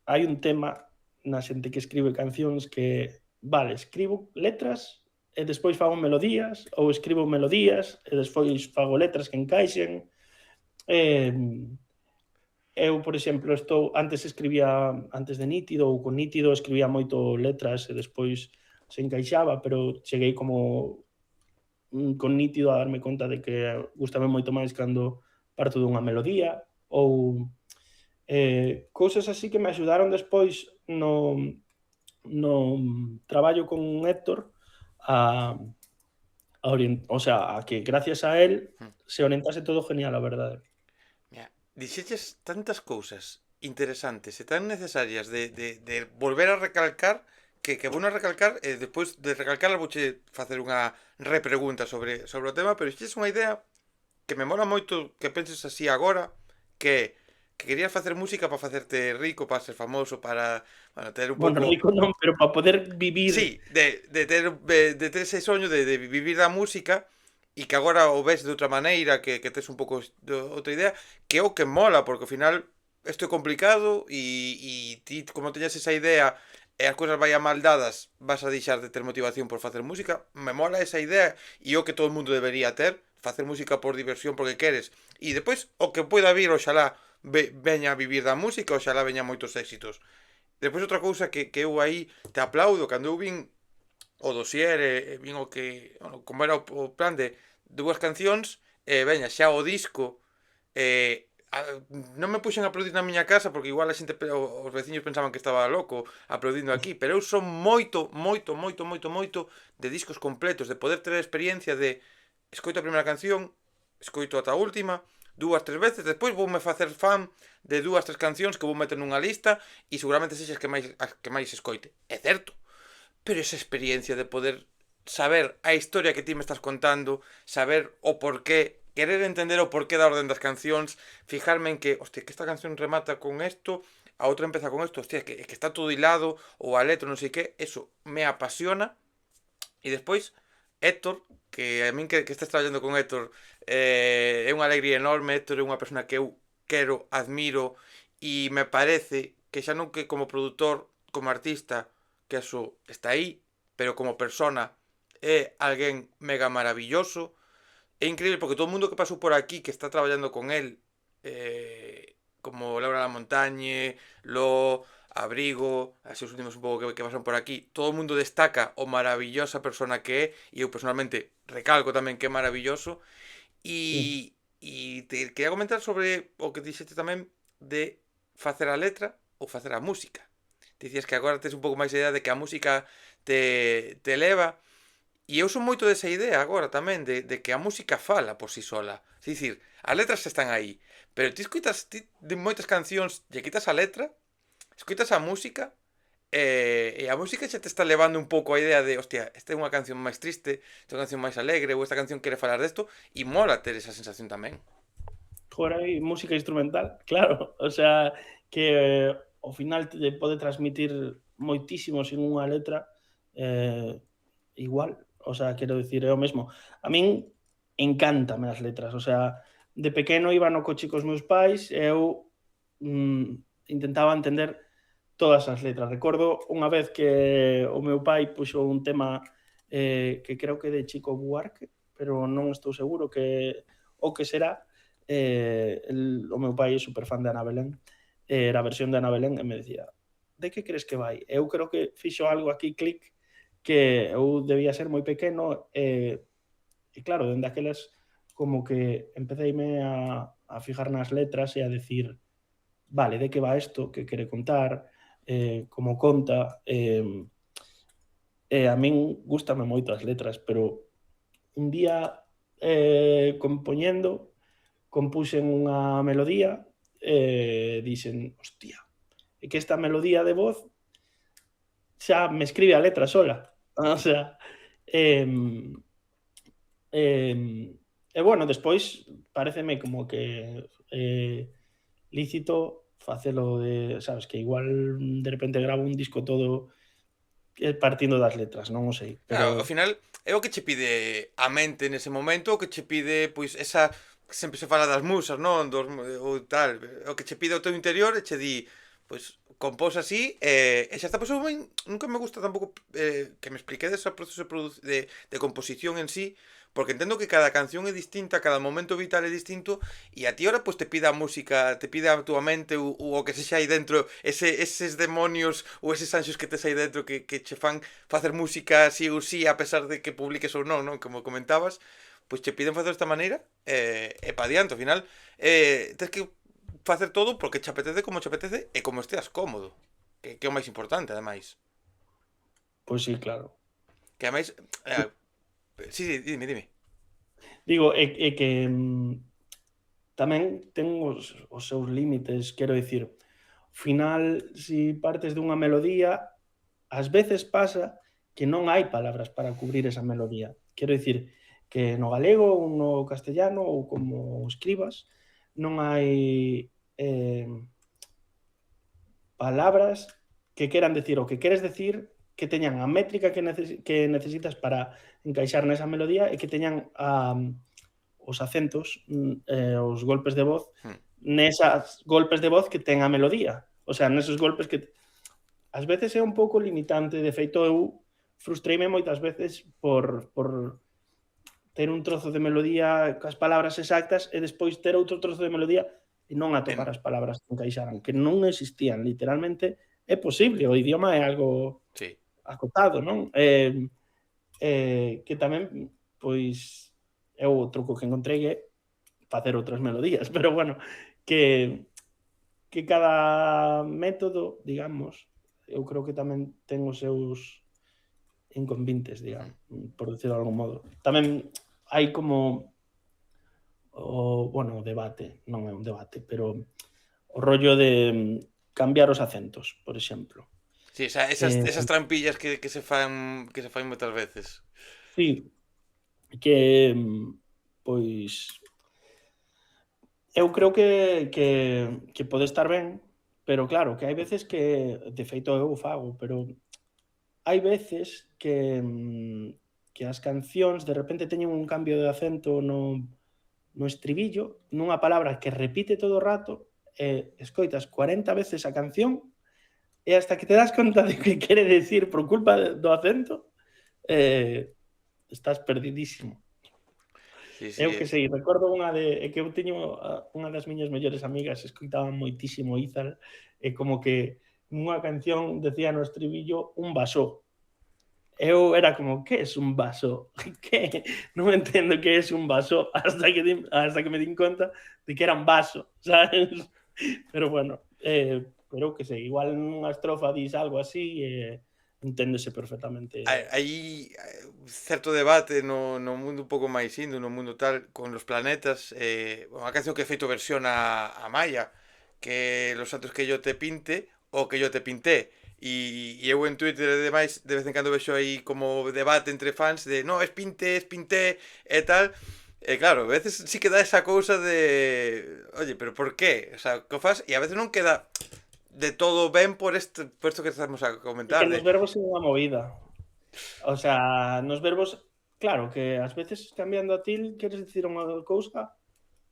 hai un tema na xente que escribe cancións que, vale, escribo letras e despois fago melodías, ou escribo melodías e despois fago letras que encaixen. Eu, por exemplo, antes escribía antes de Nítido, ou con Nítido escribía moito letras e despois se encaixaba, pero cheguei como con Nítido a darme conta de que gustame moito máis cando parto dunha melodía, ou cousas así que me axudaron despois no traballo con Héctor o sea, a que gracias a él se orientase todo genial, a verdade. Mira, dixeches tantas cousas interesantes e tan necesarias de volver a recalcar que vou a recalcar e despois de recalcarlas vouche facer unha repregunta sobre o tema, pero dixeches unha idea que me mola moito que penses así agora, que querías facer música para facerte rico, para ser famoso, para, bueno, ter un Bueno, pouco... rico non, pero para poder vivir. Sí, de ter ese soño de vivir da música e que agora o ves de outra maneira, que tes un pouco outra idea, que é o que mola, porque ao final isto é complicado e ti, como teñas esa idea e as cousas vayan mal dadas, vas a deixar de ter motivación por facer música. Me mola esa idea e o que todo o mundo debería ter, facer música por diversión porque queres. E depois o que poida vir, oxalá veña a vivir da música, oxalá veña moitos éxitos. Depois outra cousa que eu aí te aplaudo, cando eu vin o dossier e vin o que, bueno, como era o plan de dúas cancións, veña, xa o disco, non me puxen a aplaudir na miña casa porque igual a xente, os veciños pensaban que estaba loco aplaudindo aquí, pero eu son moito, moito, moito, moito, moito de discos completos, de poder ter a experiencia de escoito a primeira canción, escoito ata a última, dúas, tres veces, despois voume facer fan de dúas, tres cancións que vou meter nunha lista e seguramente sexas as que máis escoite. É certo, pero esa experiencia de poder saber a historia que ti me estás contando, saber o porqué, querer entender o porqué da orden das cancións, fijarme en que, hostia, que esta canción remata con esto, a outra empeza con esto, hostia, que está todo hilado, ou a letra, non sei que, eso me apasiona. E despois, Héctor, que a min que estés traballando con Héctor, é unha alegría enorme. Héctor é unha persona que eu quero, admiro e me parece que xa non que como produtor, como artista, que eso está aí, pero como persona é alguén mega maravilloso. É increíble porque todo o mundo que pasou por aquí que está traballando con él, como Laura La Montañe, Lo, Abrigo, así os últimos un pouco que pasan por aquí, todo o mundo destaca o maravillosa persona que é, e eu personalmente recalco tamén que é maravilloso. Sí. E te quería comentar sobre o que dixeste tamén de facer a letra ou facer a música. Dicías que agora tes un pouco máis a idea de que a música te eleva. E eu son moito desa idea agora tamén, de que a música fala por si sola. É dicir, as letras están aí, pero ti escoitas de moitas cancións, lle quitas a letra, escoitas a música, e a música xa te está levando un pouco a idea de, hostia, esta é unha canción máis triste, esta é unha canción máis alegre, ou esta canción quere falar desto, e mola ter esa sensación tamén. Joder, hai música instrumental, claro, o sea, que ao final te pode transmitir moitísimo sin unha letra, igual, o sea, quero dicir, é o mesmo. A min encántame as letras, o sea, de pequeno iba no coche cos meus pais e eu intentaba entender todas as letras. Recordo unha vez que o meu pai puxo un tema que creo que de Chico Buarque, pero non estou seguro que o que será. O meu pai é super fan de Ana Belén, era a versión de Ana Belén e me decía, de que crees que vai? Eu creo que fixo algo aquí, clic, que eu debía ser moi pequeno, e claro, dende aquelas como que empeceime a fijar nas letras e a decir, vale, de que va isto, que quere contar, como conta, a min gústame moito as letras, pero un día compuxen unha melodía e dixen, hostia, é que esta melodía de voz xa me escribe a letra sola. O sea, eh, e bueno, despois pareceme como que lícito facelo de, sabes, que igual de repente gravo un disco todo partindo das letras, non o sei, Claro, ao pero final é o que che pide a mente nese momento, o que che pide, pois, esa sempre se fala das musas, non? Ou tal, o que che pide o teu interior e che di, pois, compós así, e xa está, pois, nunca me gusta tampouco que me expliquedes o proceso de composición en sí, porque entendo que cada canción é distinta, cada momento vital é distinto, e a ti ahora, pois, te pide a música, te pide a túa mente ou o que sexa aí dentro, eses demonios ou eses anxos que tes aí dentro que che fan facer música sí ou sí, a pesar de que publiques ou non, non? Como comentabas, pois che piden facer desta maneira e pa diante, ao final tens que facer todo porque che apetece como che apetece e como esteas cómodo, que é o máis importante, ademais. pois sí, claro. Que ademais, sí, sí, dime. Digo, é que tamén ten os seus límites, quero dicir, ao final, si partes dunha melodía, ás veces pasa que non hai palabras para cubrir esa melodía. Quero dicir que no galego ou no castellano ou como escribas, non hai palabras que queran decir o que queres decir, que teñan a métrica que necesitas para encaixar nesa melodía e que teñan os acentos, os golpes de voz Hmm. nesas golpes de voz que ten a melodía. O sea, nesos golpes que ás veces é un pouco limitante. De feito, eu frustreime moitas veces por ter un trozo de melodía cas palabras exactas e despois ter outro trozo de melodía e non atopar as palabras que encaixaran, que non existían, literalmente. É posible, o idioma é algo Sí. acotado, non? Que tamén, pois, é o truco que encontrei é facer outras melodías, pero bueno, que cada método, digamos, eu creo que tamén ten os seus inconvenientes, digamos, por decirlo de algún modo. Tamén hai como o debate, non é un debate, pero o rollo de cambiar os acentos, por exemplo. Sí, esas trampillas que se fan moitas veces. Sí, que pois eu creo que pode estar ben, pero claro, que hai veces que, de feito eu fago, pero hai veces que as cancións de repente teñen un cambio de acento no estribillo, nunha palabra que repite todo o rato, e escoitas 40 veces a canción e hasta que te das conta de que quere decir por culpa do acento, estás perdidísimo. Sí, Eu que sei, recordo que eu teño unha das miñas mellores amigas escoitaba moitísimo Izal e como que nunha canción decía no estribillo un vaso. Eu era como, que es un vaso? Que? Non entendo que es un vaso hasta que me din conta de que era un vaso, sabes? Pero bueno, pero que sei, igual nunha estrofa dis algo así e enténdese perfectamente. Hai certo debate no mundo un pouco máis indo, no mundo tal, con los planetas, unha canción que he feito versión a Maya, que los santos que yo te pinte ou que yo te pinté. E eu en Twitter e demais de vez en cando vexo aí como debate entre fans de no, es pinté e tal. E claro, a veces sí que dá esa cousa de oye, pero por qué? O sea, que fas? E a veces non queda de todo ben por isto que estamos a É que comentar nos de verbos é unha movida. O sea, nos verbos, claro, que ás veces cambiando a til queres dicir unha cousa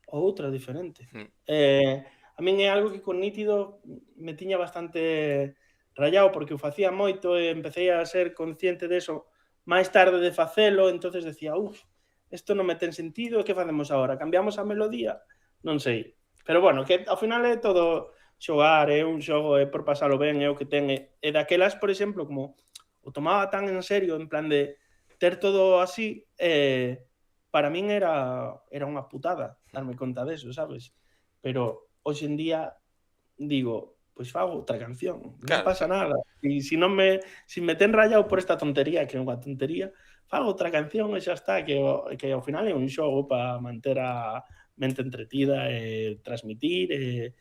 ou outra diferente. A min é algo que con nítido me tiña bastante rayado porque o facía moito e empecé a ser consciente deso máis tarde de facelo, entonces decía, isto non me ten sentido, que facemos agora? Cambiamos a melodía? Non sei. Pero bueno, que ao final é todo xogar, é un xogo, é por pasalo ben, é o que ten. E daquelas, por exemplo, como o tomaba tan en serio, en plan de ter todo así, para min era unha putada darme conta deso, sabes? Pero hoxe en día digo, pois fago outra canción, non Claro, pasa nada. E se me ten rayado por esta tontería, que é unha tontería, fago outra canción e xa está, que ao final é un xogo para manter a mente entretida e transmitir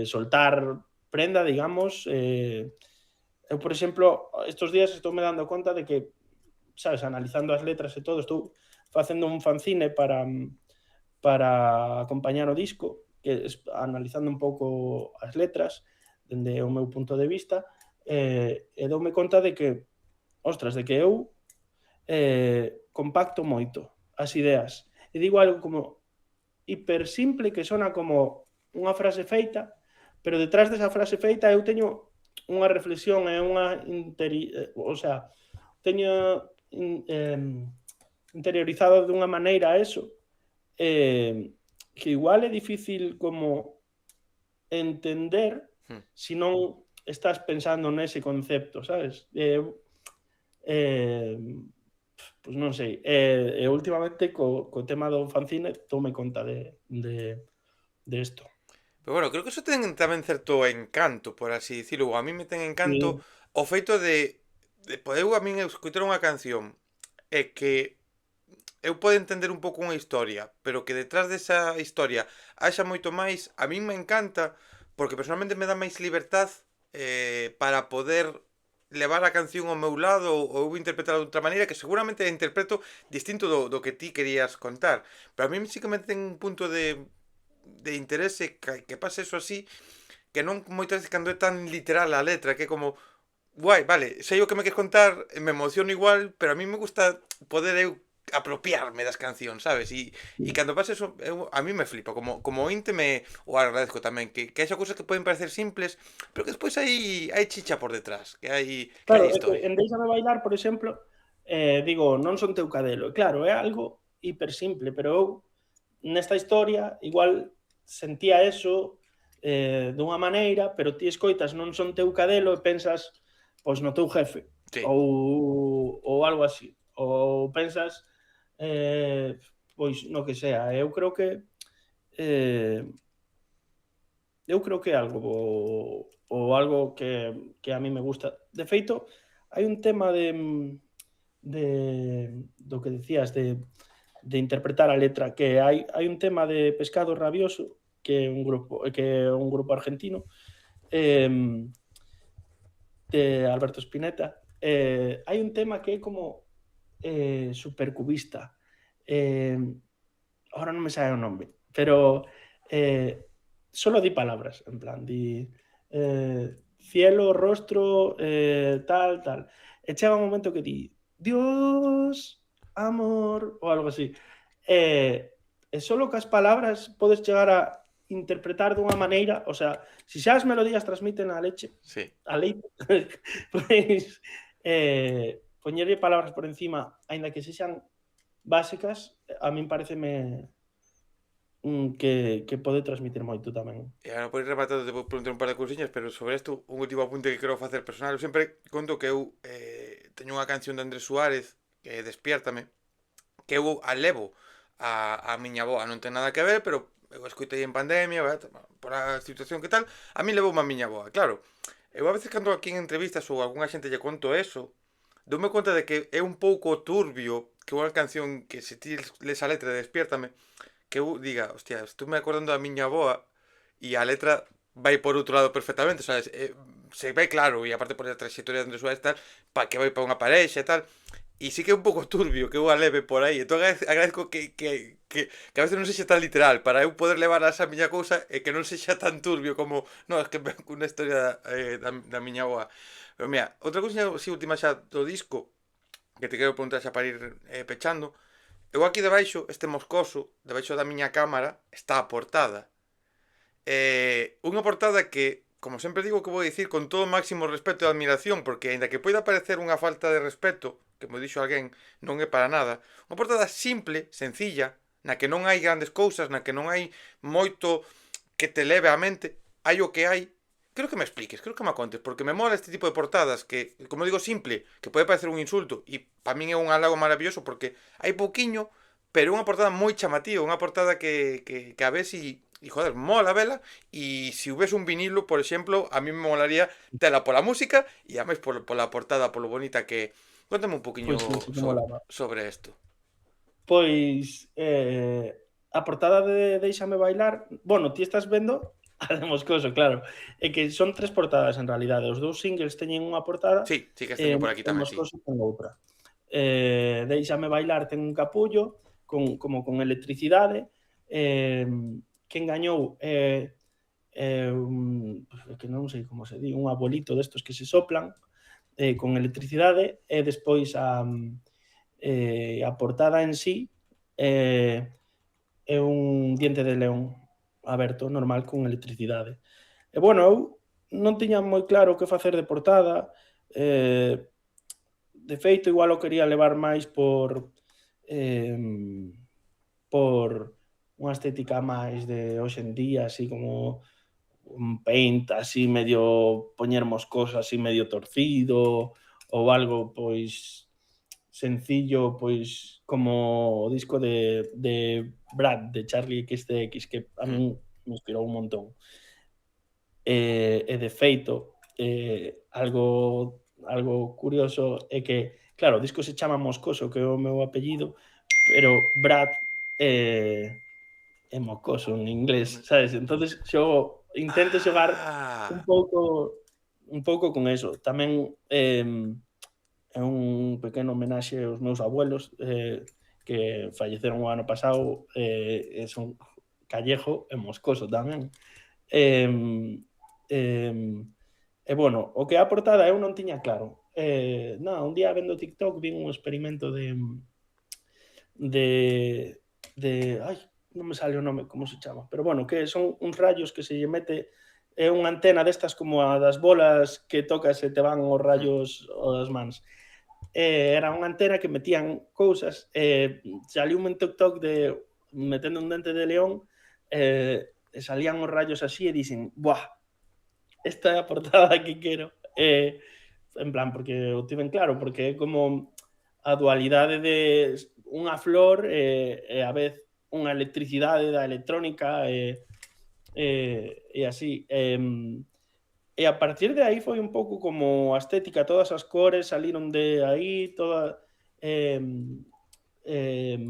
soltar prenda, digamos. Eu, por exemplo, estos días estou me dando conta de que, sabes, analizando as letras e todo, estou facendo un fanzine para acompañar o disco, analizando un pouco as letras dende o meu punto de vista, e doume conta de que, ostras, de que eu compacto moito as ideas e digo algo como hiper simple que sona como unha frase feita, pero detrás desa frase feita eu teño unha reflexión e o sea, teño interiorizado dunha maneira eso, que igual é difícil como entender se non estás pensando nese concepto, sabes? Pois non sei. E últimamente co tema do fanzine toume conta de isto. pero bueno, creo que eso ten tamén certo encanto, por así dicirlo. A mí me ten encanto Sí, o feito de poder a min escutar unha canción e que eu podo entender un pouco unha historia, pero que detrás desa historia haxa moito máis, a min me encanta porque personalmente me dá máis libertad para poder levar a canción ao meu lado ou eu interpretar de outra maneira que seguramente a interpreto distinto do que ti querías contar. Pero a mí sí que me ten un punto de interese que pase eso así, que non moitas veces cando é tan literal a letra, que é como guai, vale, sei o que me queres contar, me emociono igual, pero a mí me gusta poder eu apropiarme das cancións, sabes? E cando pasa eso, a mí me flipa, como ointe o agradezco tamén, que haxa cousas que poden parecer simples, pero que despois hai chicha por detrás, que claro, hai é que historia. en Déixame bailar, por exemplo, digo, non son teu cadelo. E claro, é algo hiper simple, pero eu nesta historia igual sentía eso dunha maneira, pero ti escoitas non son teu cadelo e pensas pois no teu jefe Sí. ou algo así. Ou pensas pois no que sea. Eh, eu creo que é algo ou algo que a mí me gusta. De feito, hai un tema do que decías de interpretar a letra, que hai un tema de Pescado Rabioso, que é un grupo argentino, eh, de Alberto Spinetta. Hai un tema que é como supercubista. Eh, Ahora non me sae o nome, pero solo di palabras, en plan, di cielo, rostro, tal, tal. E chega un momento que di Dios, amor, ou algo así. E solo cas palabras podes chegar a interpretar dunha maneira, o sea, se xa as melodías transmiten Sí. a leite, pois poñerlle palabras por encima, aínda que sexan básicas, a min pareceme que pode transmitir moito tamén. E agora por ir rematando te vou preguntar un par de cousiñas, pero sobre isto un último apunte que quero facer personal. Eu sempre conto que eu teño unha canción de Andrés Suárez que é Despiértame, que eu a levo a miña avoa, non ten nada que ver, pero eu escoitei en pandemia, por a situación que tal, a mí levou a miña avoa. Claro, eu a veces cando aquí en entrevistas ou algunha xente lle conto eso, doume conta de que é un pouco turbio que unha canción que se ti les a letra de Despiértame, que eu diga, hostia, estou me acordando da miña avoa e a letra vai por outro lado perfectamente, sabes? Se vai claro, e aparte por a trayectoria de Andrés Suárez tal, que vai para unha parexa e tal, e sí que é un pouco turbio que eu a leve por aí. Entón agradezco que a veces non sexa tan literal para eu poder levar a esa miña cousa e que non sexa tan turbio como no, es que me unha historia da miña avoa. Pero mira, outra cousa así última xa do disco que te quero preguntar xa para ir pechando. Eu aquí debaixo, este moscoso, debaixo da miña cámara, está a portada. Unha portada que, como sempre digo que vou dicir con todo o máximo respeto e admiración, porque aínda que poida parecer unha falta de respeto, que mo dixo alguén, non é para nada, unha portada simple, sencilla, na que non hai grandes cousas, na que non hai moito que te leve a mente, hai o que hai. Creo que me expliques, creo que me contes, porque me mola este tipo de portadas que, como digo, simple, que pode parecer un insulto, e para min é un halago maravilloso porque hai pouquiño, pero é unha portada moi chamativa, unha portada que a ves e joder, mola vela, e se houvese un vinilo, por exemplo, a mí me molaría tela pola música e a máis pola portada, polo bonita que... Cuéntame un Pois poquinho sí, sí que molaba. sobre isto. Pois, a portada de Déixame bailar, bueno, ti estás vendo a de Moscoso, claro, é que son 3 portadas en realidade, os 2 singles teñen unha portada Sí, sí que esteño por aquí e tamén, sí. Moscoso ten outra. Déixame bailar ten un capullo como con electricidade, quen gañou que non sei como se di, un abolito destos que se soplan con electricidade e despois a portada en sí é un diente de león aberto, normal, con electricidade. E bueno, eu non tiña moi claro que facer de portada, de feito, igual o quería levar máis eh, por unha estética máis de hoxe en día, así como un paint así medio poñer moscoso así medio torcido ou algo pois sencillo, pois como o disco de Brad, de Charlie XCX, que a Mm. min me inspirou un montón. E de feito, algo curioso é que, claro, o disco se chama Moscoso, que é o meu apellido, pero Brad é mocoso en inglés, sabes? Entonces intento xogar un Ah, pouco un pouco con eso. Tamén é un pequeno homenaxe aos meus abuelos que falleceron o ano pasado e son Callejo e Moscoso tamén. Eh, eh, e bueno, o que é a portada eu non tiña claro. Un día vendo TikTok vi un experimento de ai, non me sale o nome, como se chama, pero bueno, que son uns rayos que se lle mete é unha antena destas como a das bolas que tocas e te van os mm. rayos ás mans. Era unha antena que metían cousas, saliu un TikTok de metendo un dente de león, e salían os rayos así e dixen, buah, esta é a portada que quero. En plan, porque o tiven claro, porque é como a dualidade de unha flor e a vez unha electricidade da electrónica e así. E a partir de aí foi un pouco como a estética, todas as cores saliron de aí, toda eh, eh,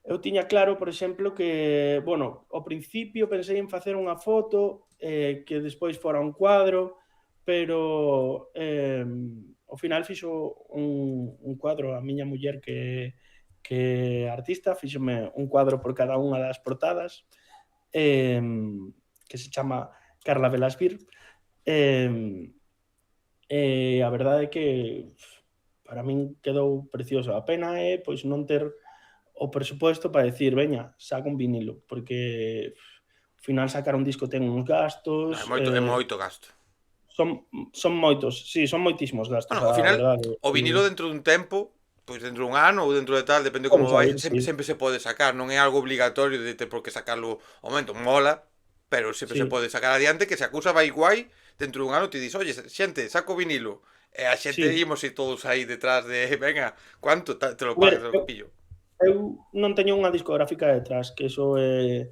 eu tiña claro, por exemplo, que, bueno, ao principio pensei en facer unha foto que despois fora un cuadro, pero ao final fixo un cuadro a miña muller que é artista, fíxome un cuadro por cada unha das portadas, eh, que se chama Carla Velasvir, e a verdade é que para min quedou precioso. A pena é pois non ter o presuposto para decir, veña, saca un vinilo, porque ao final sacar un disco ten uns No, gastos, é moito gasto. son moitos, sí, son moitísimos gastos, Bueno, ao a final, verdade. o vinilo dentro dun tempo, pois dentro dun ano ou dentro de tal, depende Pode como vai, sair, sí, sempre se pode sacar, non é algo obligatorio de ter por que sacarlo ao momento, mola, pero sempre se sí, pode sacar adiante, que se acusa vai guai, dentro dun ano te dis, oye, xente, saco o vinilo, e a xente sí. imos ir todos aí detrás de, venga, cuánto te lo A ver, pagas, te lo pillo. eu non teño unha discográfica detrás, que eso é,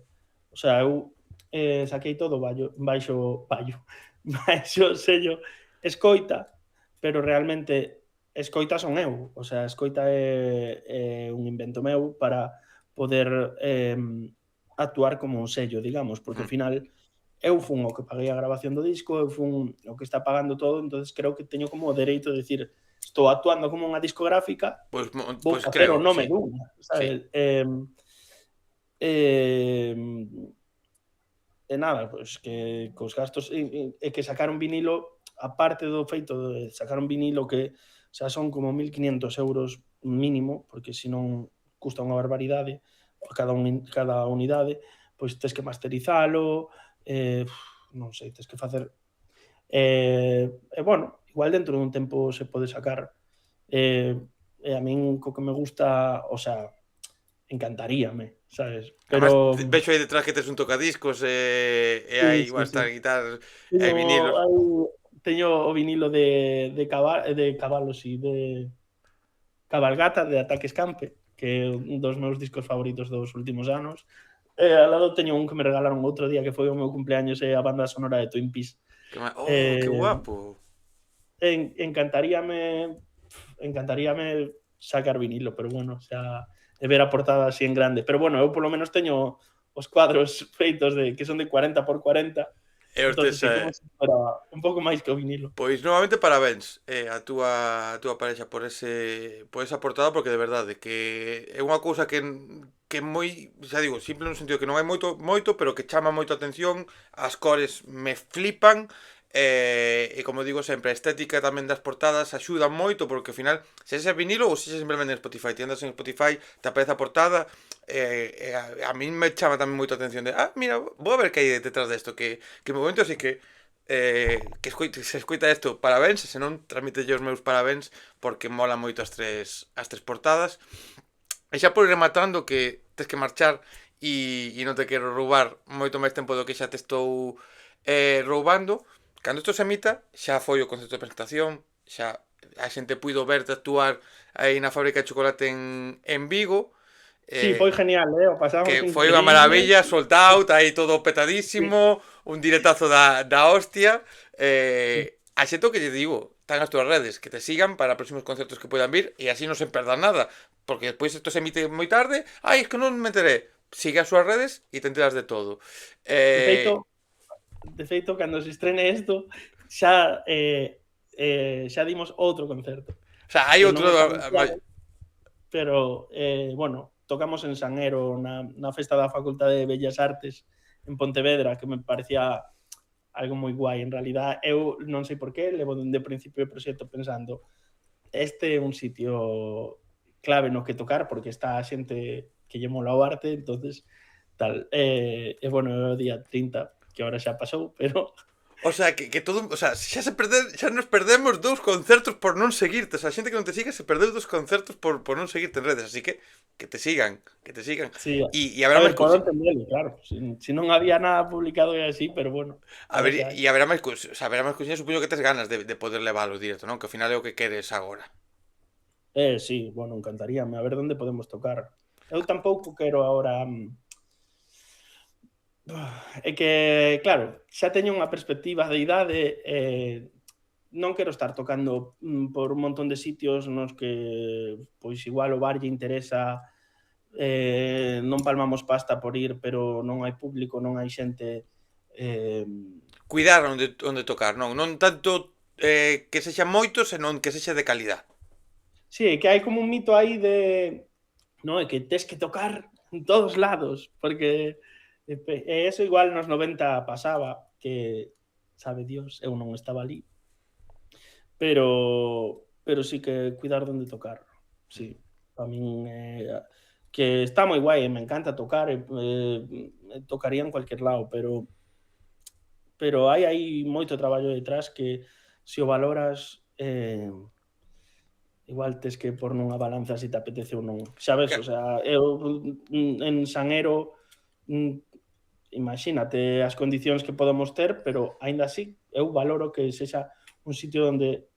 o sea, eu saquei todo baixo o sello Escoita, pero realmente Escoita son eu, o sea, Escoita é un invento meu para poder actuar como un sello, digamos, porque ao Mm. final eu fun o que paguei a grabación do disco, eu fun o que está pagando todo, entonces creo que teño como o dereito de decir, estou actuando como unha discográfica, Pois, vou pois facer o creo, nome sí, dunha, sí. sabes? Eh, e nada, pois que cos gastos e que sacar un vinilo, aparte do feito de sacar un vinilo que xa son como 1.500 euros mínimo, porque senón custa unha barbaridade por cada unidade, pois tes que masterizalo, non sei, tes que facer e bueno, igual dentro dun tempo se pode sacar. E a min co que me gusta, o sea, encantaríame, sabes? Además, Pero vexo aí detrás que tes un tocadiscos e sí, hai sí, igual sí. están guitarras e Teño vinilos. aí teño o vinilo de Cabalos e de Cabalgata, de Ataque Escampe, que é un dos meus discos favoritos dos últimos anos. E ao lado teño un que me regalaron outro día, que foi o meu cumpleaños, e a banda sonora de Twin Peaks. Oh, que Eh, guapo. encantaríame sacar vinilo, pero bueno, xa e ver a portada así en grande. Pero bueno, eu polo menos teño os cuadros feitos de que son de 40 por 40, E os entonces tes, sí, como se fuera un pouco máis que o vinilo. pois novamente parabéns a túa parexa por esa portada porque de verdade que é unha cousa que moi, xa digo, simple no sentido que non hai moito, pero que chama moito a atención, as cores me flipan. E como digo sempre, a estética tamén das portadas axuda moito porque ao final, se é vinilo ou se é simplemente en Spotify, ti andas en Spotify, te aparece a portada, a min me chama tamén moito a atención de, mira, vou a ver que hai detrás desto, que me momento así se escoita isto, parabéns, e se non, transmite os meus parabéns porque mola moito as tres portadas. E xa por ir rematando que tes que marchar e non te quero roubar moito máis tempo do que xa te estou roubando. Cando isto se emita, xa foi o concerto de presentación, xa a xente puido verte actuar aí na fábrica de chocolate en Vigo, Sí, foi eh, genial, o pasamos que foi unha increíble. maravilla, sold out, aí todo Sí, petadísimo, un diretazo da hostia. sí. A xeto que lle digo, están as túas redes, que te sigan para próximos concertos que puedan vir e así non se perdan nada, porque despois isto se emite moi tarde, es que non me enteré. Sigue as súas redes e te enteras de todo. De feito, Eh, cando se estrene isto, xa xa dimos outro concerto, o sea, hai que outro. non está anunciado, pero bueno, tocamos en Sanero na festa da Facultade de Bellas Artes en Pontevedra, que me parecía algo moi guai. En realidad, eu non sei por qué, levo dende o principio do proxecto pensando este é un sitio clave no que tocar, porque está a xente que lle mola o arte, entonces tal. E bueno, é o día 30, que agora xa pasou, pero O sea, que todo, o sea, xa nos perdemos dous concertos por non seguirte. O sea, a xente que non te sigue se perdeu dos concertos por non seguirte en redes, así que te sigan, que te sigan. sí, E a haberá ver, máis podo cousiñas. entenderlo, claro. Si non había nada publicado e así, pero bueno, A ahora ver, xa hai. e haberá máis cousiñas, o sea, haberá máis cousiñas, supoño que tes ganas de poder levalo directo, non? Que ao final é o que queres agora. Sí, bueno, encantaríame. A ver onde podemos tocar. Eu tampouco quero ahora... É que, claro, xa teño unha perspectiva de idade, non quero estar tocando por un montón de sitios nos que pois igual o bar lle interesa, non palmamos pasta por ir, pero non hai público, non hai xente. Eh, Cuidar onde tocar, non? Non tanto que sexa moito, senón que sexa de calidad. sí, que hai como un mito aí de no, é que tes que tocar en todos lados, porque eso igual nos 90 pasaba, que sabe Dios, eu non estaba ali, pero sí que cuidar onde tocar. Sí, para min que está moi guai, me encanta tocar, tocaría en cualquier lado, pero hai aí moito traballo detrás que se o valoras, igual tes que pôr nunha balanza se te apetece ou non. Xa ves, o sea, eu en Sanero, imagínate as condicións que podemos ter, pero aínda así eu valoro que sexa un sitio onde,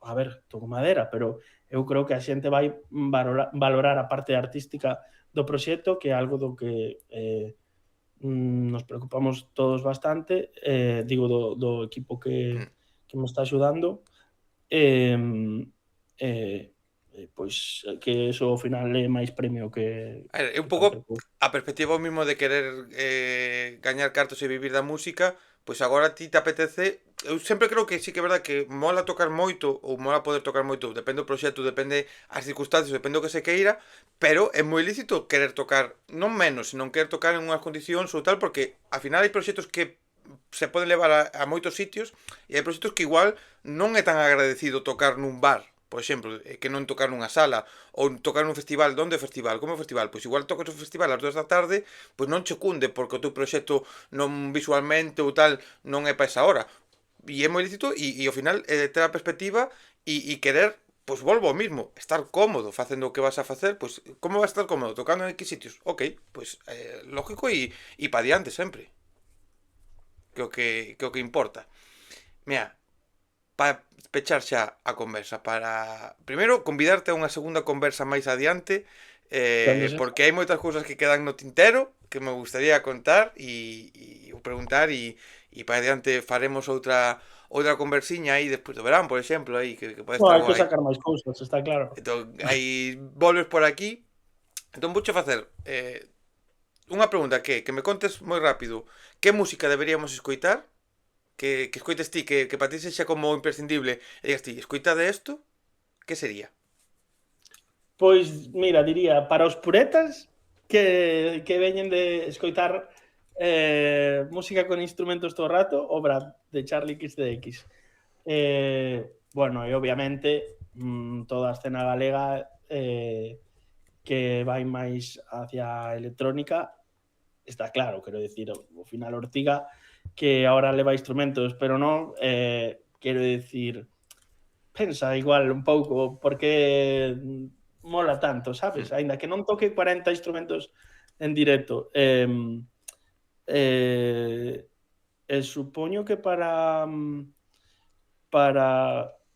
a ver, toco madera, pero eu creo que a xente vai valorar a parte artística do proxecto, que é algo do que nos preocupamos todos bastante, digo, do equipo Mm. que me está axudando, eh, eh, pois que eso ao final é máis premio A ver, é un que pouco calquer cousa. a perspectiva mismo de querer gañar cartos e vivir da música, pois agora a ti te apetece. Eu sempre creo que sí que é verdad que mola tocar moito ou mola poder tocar moito, depende do proxecto, depende as circunstancias, depende do que se queira, pero é moi lícito querer tocar non menos, senón querer tocar en unhas condicións ou tal, porque ao final hai proxectos que se poden levar a moitos sitios e hai proxectos que igual non é tan agradecido tocar nun bar, por exemplo, que non tocar nunha sala ou tocar nun festival. Onde é o festival? Como é o festival? Pois igual tocas o festival ás 2 da tarde, pois non che cunde porque o teu proxecto non visualmente ou tal non é para esa hora. E é moi lícito e ao final ter a perspectiva e querer pois volvo ao mismo, estar cómodo facendo o que vas a facer, pois como vas a estar cómodo tocando en X sitios? Ok, pois lógico e pa diante sempre, que o que importa. Mira, para pechar xa a conversa, para primeiro convidarte a unha segunda conversa máis adiante, Cando se porque hai moitas cousas que quedan no tintero que me gustaría contar e preguntar e para adiante faremos outra conversiña aí despois do verán, por exemplo, aí que pode estar hai que guai. sacar máis cousas, está claro. Entón, aí volves por aquí. Entón, vouche facer unha pregunta que me contes moi rápido. Que música deberíamos escoitar? Que escoites ti, que para ti sexa como imprescindible. E digas ti, escoitade isto, que sería? Pois, mira, diría, para os puretas que veñen de escoitar música con instrumentos todo o rato, o Brad, de Charlie XCX. Bueno, e obviamente toda a escena galega que vai máis hacia a electrónica, está claro, quero dicir, o final Ortiga, que ahora leva instrumentos, pero non, quero dicir, pensa igual un pouco porque mola tanto, sabes? Aínda que non toque 40 instrumentos en directo. Supoño que para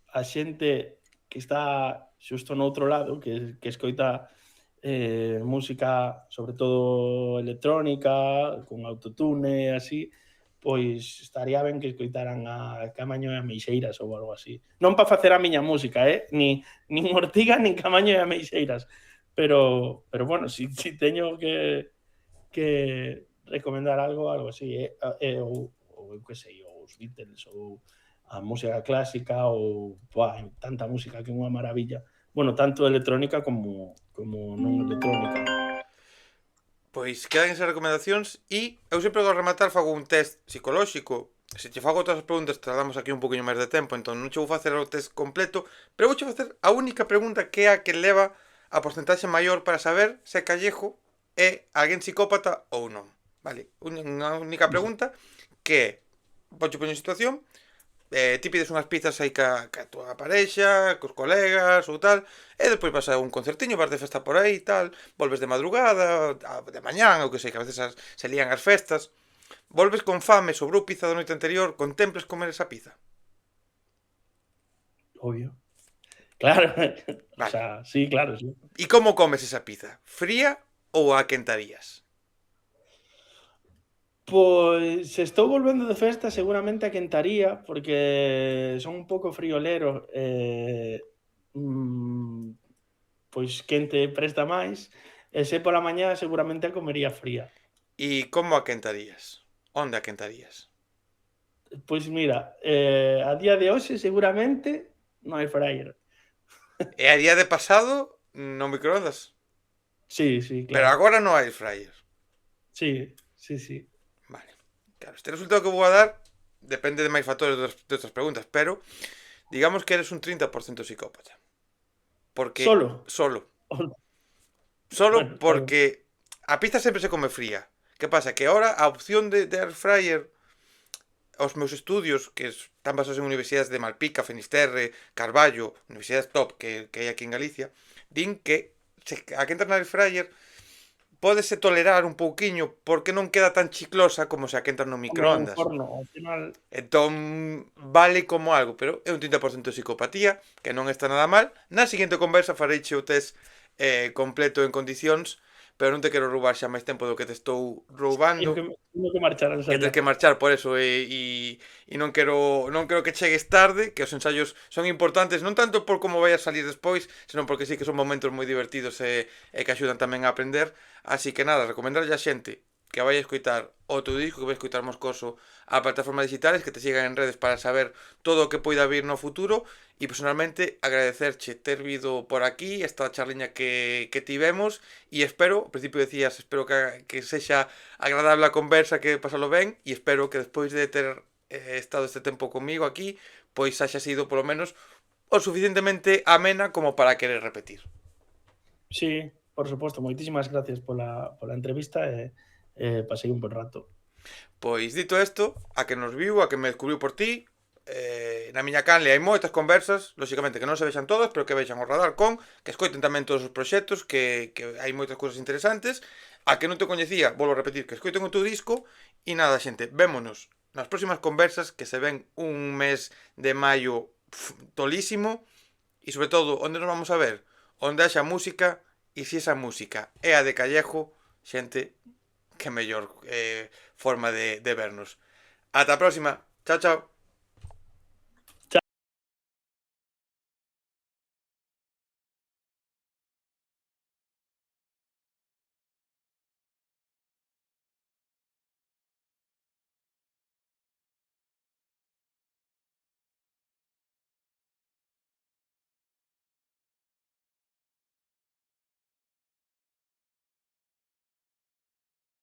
a xente que está xusto no outro lado, que escoita música, sobre todo electrónica, con autotune e así, pois estaría ben que escoitaran a Camaño e a Meixeiras ou algo así. Non para facer a miña música, nin Ortiga nin Camaño e a Meixeiras, pero bueno, si teño que recomendar algo así, ou eu que sei, ou os Beatles, ou a música clásica, ou hai tanta música que é unha maravilla. Bueno, tanto electrónica como non electrónica. Pois quedan esas recomendacións e eu sempre ao rematar fago un test psicolóxico. Se te fago outras preguntas tardamos aquí un poquinho máis de tempo, entón non che vou facer o test completo, pero vou che facer a única pregunta que é a que leva a porcentaxe maior para saber se Callejo é alguén psicópata ou non. Vale, unha única pregunta que é, vouche poñer en situación, ti pides unhas pizzas aí ca tua parexa, cos colegas ou tal, e despois vas a un concertiño, vas de festa por aí e tal, volves de madrugada, de mañán, ou que sei, que a veces se lían as festas, volves con fame, sobrou pizza da noite anterior, contemples comer esa pizza? Obvio. Claro, o Vale. sea, sí, claro, sí. E como comes esa pizza? Fría ou a quentarías? Pois se estou volvendo de festa seguramente a quentaría, porque son un pouco friolero, pois quente presta máis, e se pola mañá seguramente a comería fría. E como a quentarías? Onde a quentarías? Pois mira, a día de hoxe seguramente no air fryer. E a día de pasado no microondas? Sí, sí, Pero claro. agora no hai fryer. Sí, sí, sí. Vale. Claro, este resultado que vou a dar depende de máis factores de outras preguntas, pero digamos que eres un 30% psicópata. Porque Solo. solo Bueno, está ben. porque a pizza sempre se come fría. Que pasa? Que ahora a opción de air fryer, os meus estudios, que están basados en universidades de Malpica, Finisterre, Carballo, universidades top que hai aquí en Galicia, din que a que entra na air fryer pódese tolerar un pouquiño porque non queda tan chiclosa como se a que entra no Hombre, un microondas. forno, ao final. Entón, vale como algo, pero é un 30% de psicopatía, que non está nada mal. Na seguinte conversa fareiche o test completo en condicións, pero non te quero roubar xa máis tempo do que te estou roubando. Teño que marchar a Que tens ensayar. que marchar por eso e non quero que chegues tarde, que os ensaios son importantes non tanto por como vai a salir despois, senón porque sí que son momentos moi divertidos e que axudan tamén a aprender. Así que nada, recomendarlle a xente que vai a escoitar o teu disco, que vai a escoitar Moscoso a plataformas digitales, que te sigan en redes para saber todo o que poida vir no futuro e personalmente agradecerche ter vido por aquí esta charliña que tivemos e espero, ao principio decías, espero que sexa agradable a conversa, que pasalo ben e espero que despois de ter estado este tempo comigo aquí, pois haxa sido polo menos o suficientemente amena como para querer repetir. Sí, por suposto, moitísimas gracias pola entrevista pasei un bon rato. Pois dito isto, a que nos viu, a que me descubriu por ti, na miña canle hai moitas conversas, lóxicamente que non se vexan todas, pero que vexan o Radar con, que escoiten tamén todos os proxectos, que hai moitas cousas interesantes. A que non te coñecía, volvo a repetir, que escoiten o teu disco. E nada, xente, vémonos nas próximas conversas, que se ven un mes de maio tolísimo. E sobre todo, onde nos vamos a ver? Onde haxa música, e se esa música é a de Callejo, xente, que mellor forma de vernos. Ata a próxima. Chao, chao.